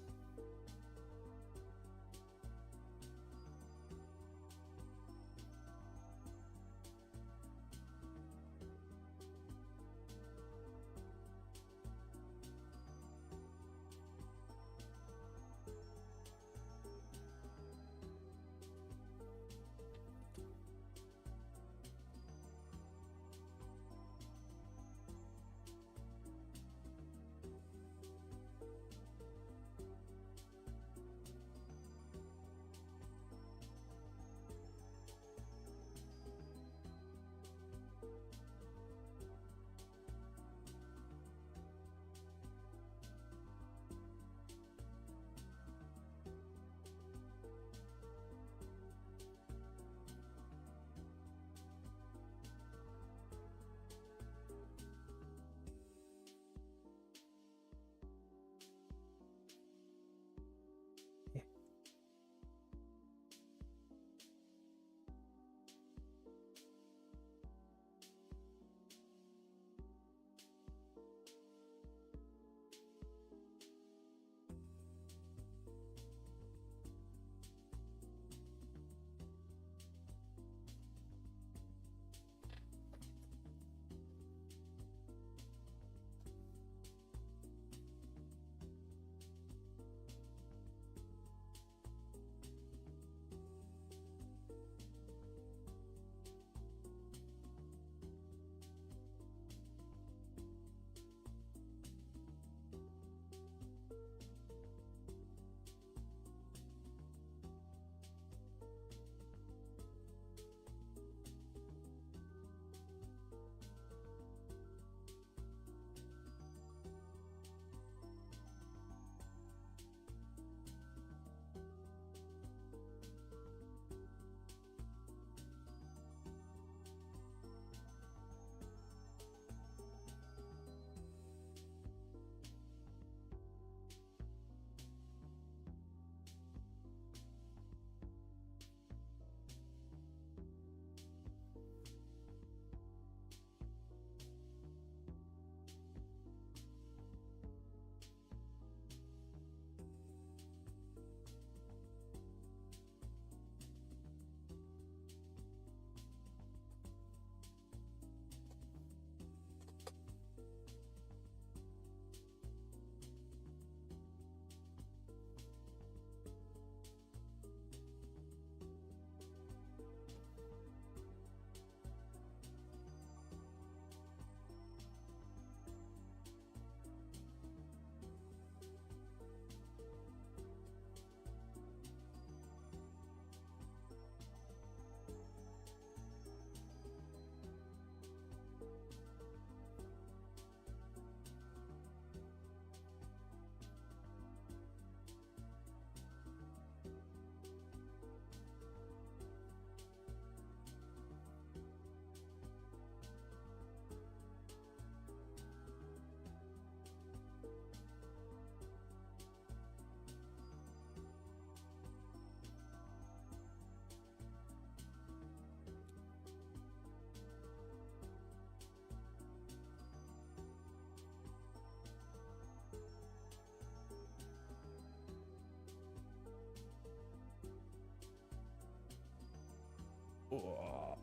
Oh.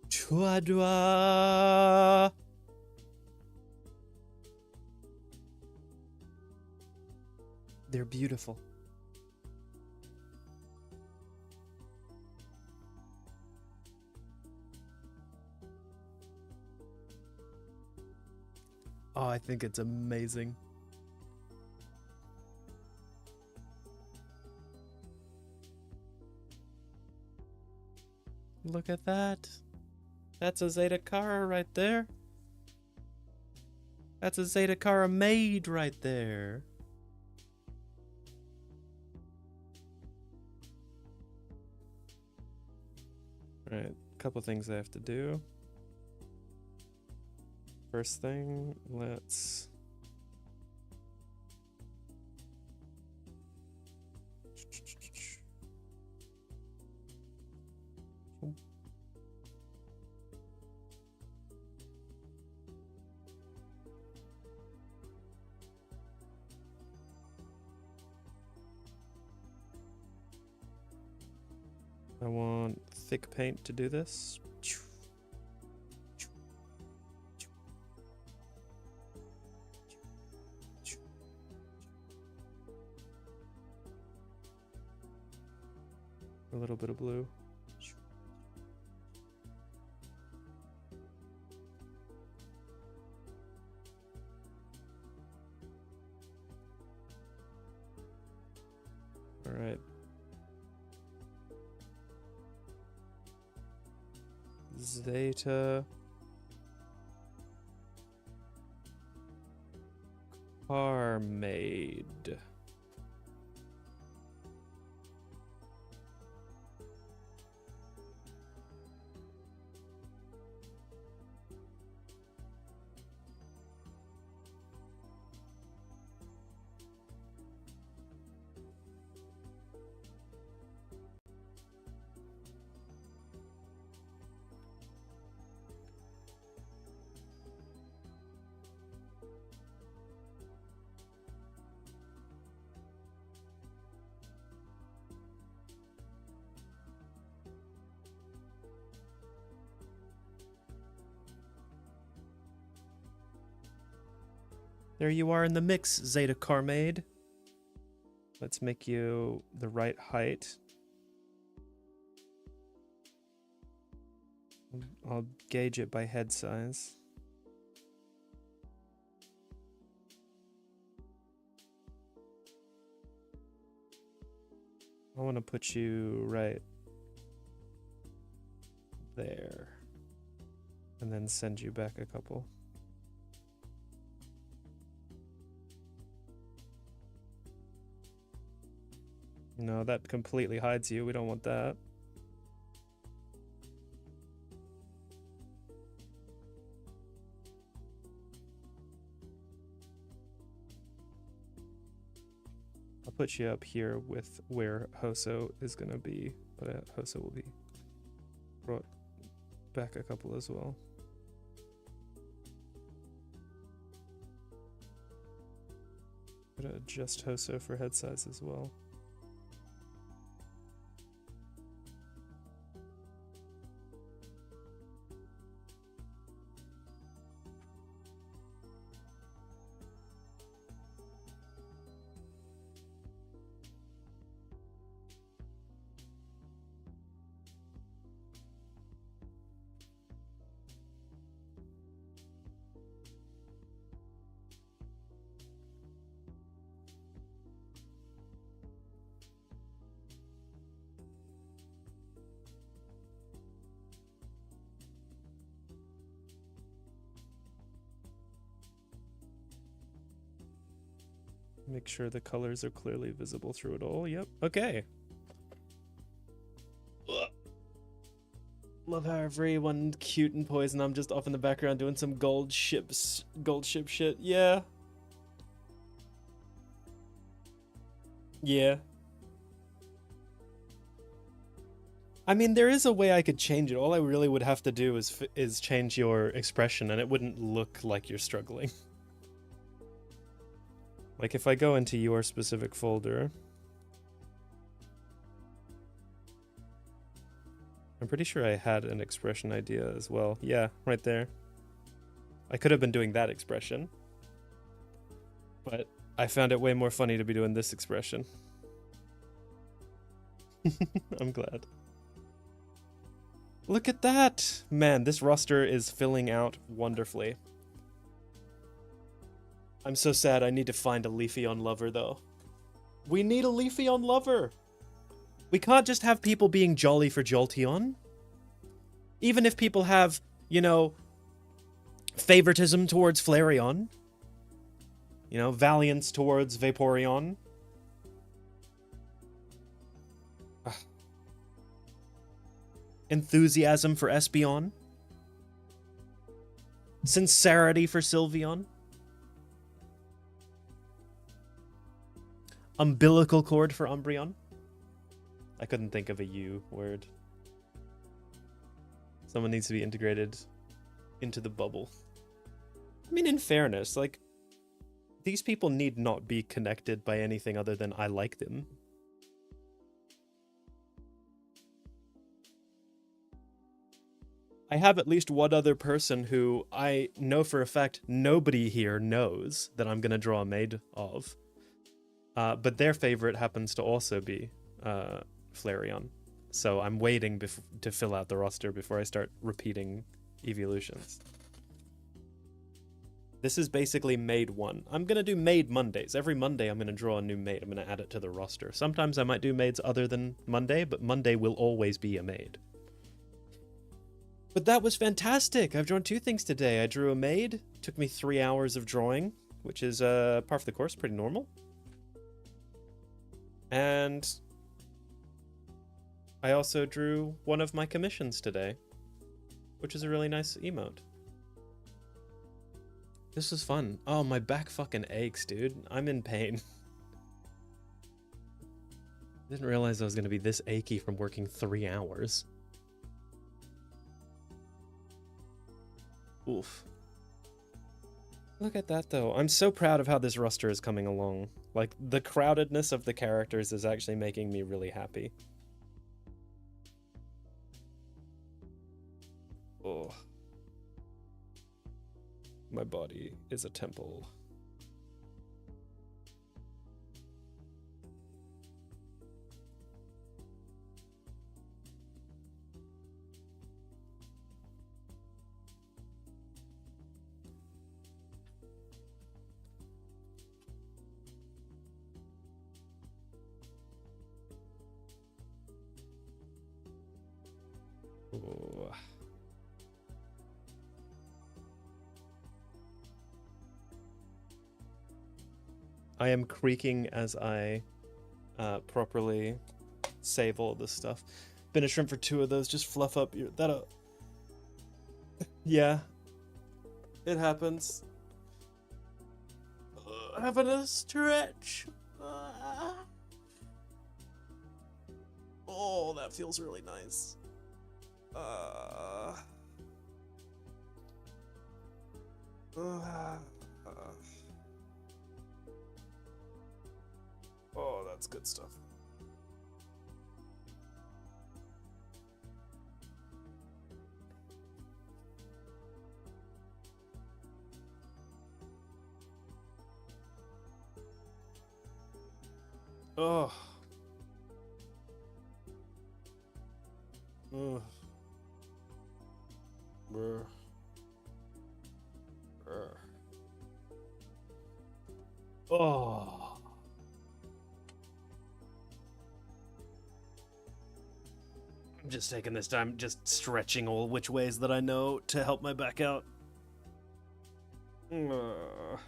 Chua-dua. They're beautiful. Oh, I think it's amazing. Look at that. That's a Zeta Kara right there. That's a Zeta Kara maid right there. Alright, a couple things I have to do. First thing, let's... I want thick paint to do this. A little bit of blue. All right. Zeta Carmaid. There you are in the mix, Zeta Carmaid. Let's make you the right height. I'll gauge it by head size. I want to put you right there. And then send you back a couple. No, that completely hides you. We don't want that. I'll put you up here with where Hoso is going to be, but Hoso will be brought back a couple as well. Gotta adjust Hoso for head size as well. Make sure the colors are clearly visible through it all. Yep. Okay. Ugh. Love how everyone cute and poison. I'm just off in the background doing some gold ship shit. Yeah. Yeah. I mean, there is a way I could change it. All I really would have to do is change your expression, and it wouldn't look like you're struggling. Like if I go into your specific folder, I'm pretty sure I had an expression idea as well. Yeah, right there. I could have been doing that expression, but I found it way more funny to be doing this expression. I'm glad. Look at that! Man, this roster is filling out wonderfully. I'm so sad I need to find a Leafeon lover, though. We need a Leafeon lover! We can't just have people being jolly for Jolteon. Even if people have, you know, favoritism towards Flareon. You know, valiance towards Vaporeon. Enthusiasm for Espeon. Sincerity for Sylveon. Umbilical cord for Umbreon. I couldn't think of a U word. Someone needs to be integrated into the bubble. I mean, in fairness, like, these people need not be connected by anything other than I like them. I have at least one other person who I know for a fact nobody here knows that I'm going to draw a maid of. But their favorite happens to also be Flareon. So I'm waiting to fill out the roster before I start repeating evolutions. This is basically Maid 1. I'm going to do Maid Mondays. Every Monday I'm going to draw a new maid. I'm going to add it to the roster. Sometimes I might do maids other than Monday, but Monday will always be a maid. But that was fantastic! I've drawn 2 things today. I drew a maid. Took me 3 hours of drawing, which is par for the course, pretty normal. And I also drew one of my commissions today, which is a really nice emote. This was fun. Oh, my back fucking aches, dude. I'm in pain. Didn't realize I was going to be this achy from working 3 hours. Oof. Look at that, though. I'm so proud of how this roster is coming along. Like, the crowdedness of the characters is actually making me really happy. Oh. My body is a temple. Oh. I am creaking as I properly save all this stuff. Been a shrimp for 2 of those. Just fluff up your that. Yeah, it happens. Having a stretch. Oh, that feels really nice. it's good stuff. Oh. Ugh. Brr. Brr. Oh. I'm just taking this time, just stretching all which ways that I know to help my back out. Ugh.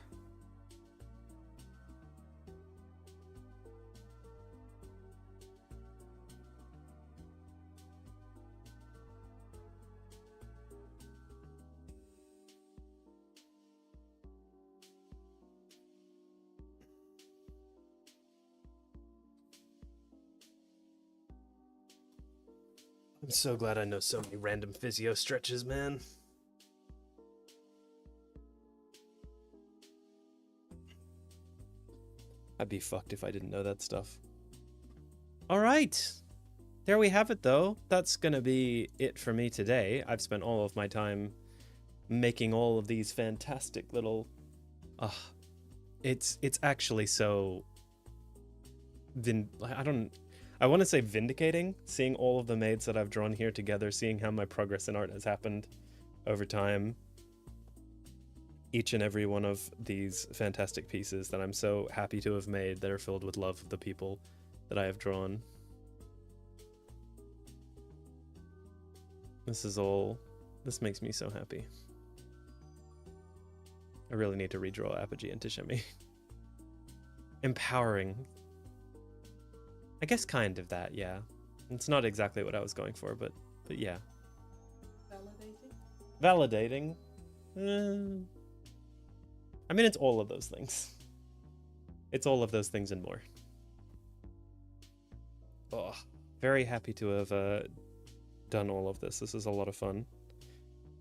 I'm so glad I know so many random physio stretches, man. I'd be fucked if I didn't know that stuff. All right. There we have it, though. That's going to be it for me today. I've spent all of my time making all of these fantastic little... It's actually so... I want to say vindicating, seeing all of the maids that I've drawn here together, seeing how my progress in art has happened over time. Each and every one of these fantastic pieces that I'm so happy to have made that are filled with love of the people that I have drawn. This makes me so happy. I really need to redraw Apogee and Tishemi. Empowering. I guess kind of that, yeah. It's not exactly what I was going for, but yeah. Validating? Validating? I mean, it's all of those things. It's all of those things and more. Oh, very happy to have done all of this. This is a lot of fun.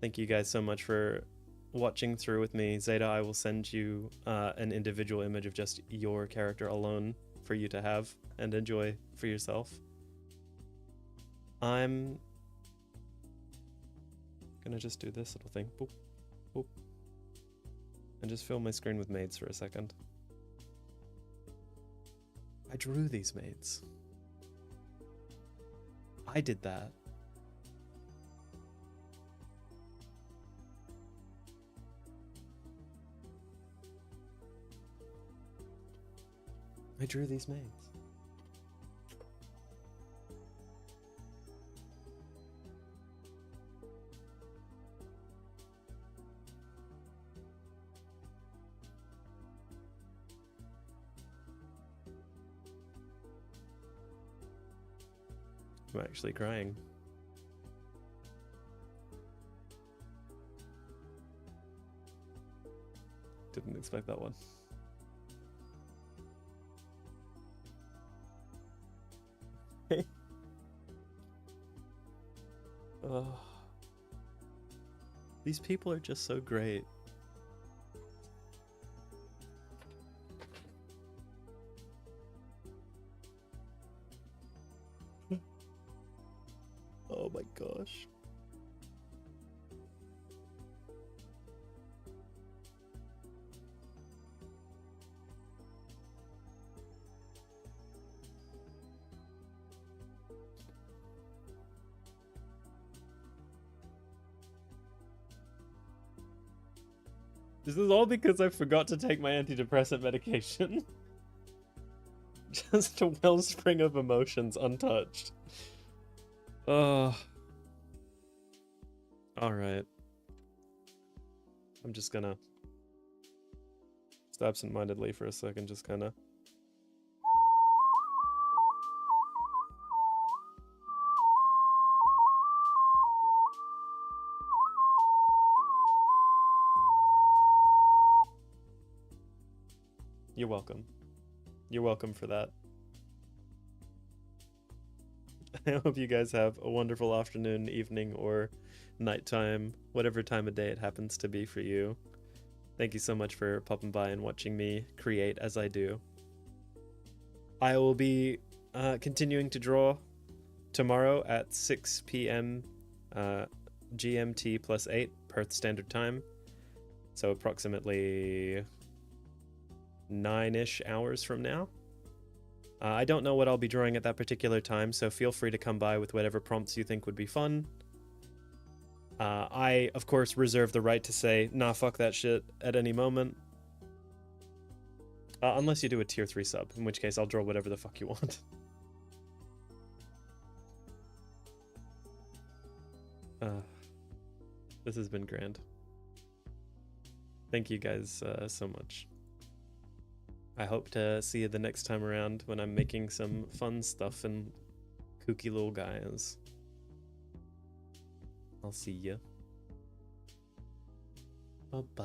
Thank you guys so much for watching through with me. Zeta, I will send you an individual image of just your character alone for you to have and enjoy for yourself. I'm gonna just do this little thing. Boop, boop. And just fill my screen with maids for a second. I drew these maids. I did that. I drew these maids. I'm actually crying. Didn't expect that one. These people are just so great. Oh my gosh. This is all because I forgot to take my antidepressant medication. Just a wellspring of emotions untouched. Alright. I'm just gonna stop absent-mindedly for a second, just kinda. You're welcome. You're welcome for that. I hope you guys have a wonderful afternoon, evening, or nighttime, whatever time of day it happens to be for you. Thank you so much for popping by and watching me create as I do. I will be continuing to draw tomorrow at 6 p.m. GMT plus 8 Perth Standard Time. So approximately 9-ish hours from now. I don't know what I'll be drawing at that particular time, so feel free to come by with whatever prompts you think would be fun. I, of course, reserve the right to say, nah, fuck that shit at any moment. Unless you do a tier 3 sub, in which case I'll draw whatever the fuck you want. This has been grand. Thank you guys so much. I hope to see you the next time around when I'm making some fun stuff and kooky little guys. I'll see ya. Bye-bye.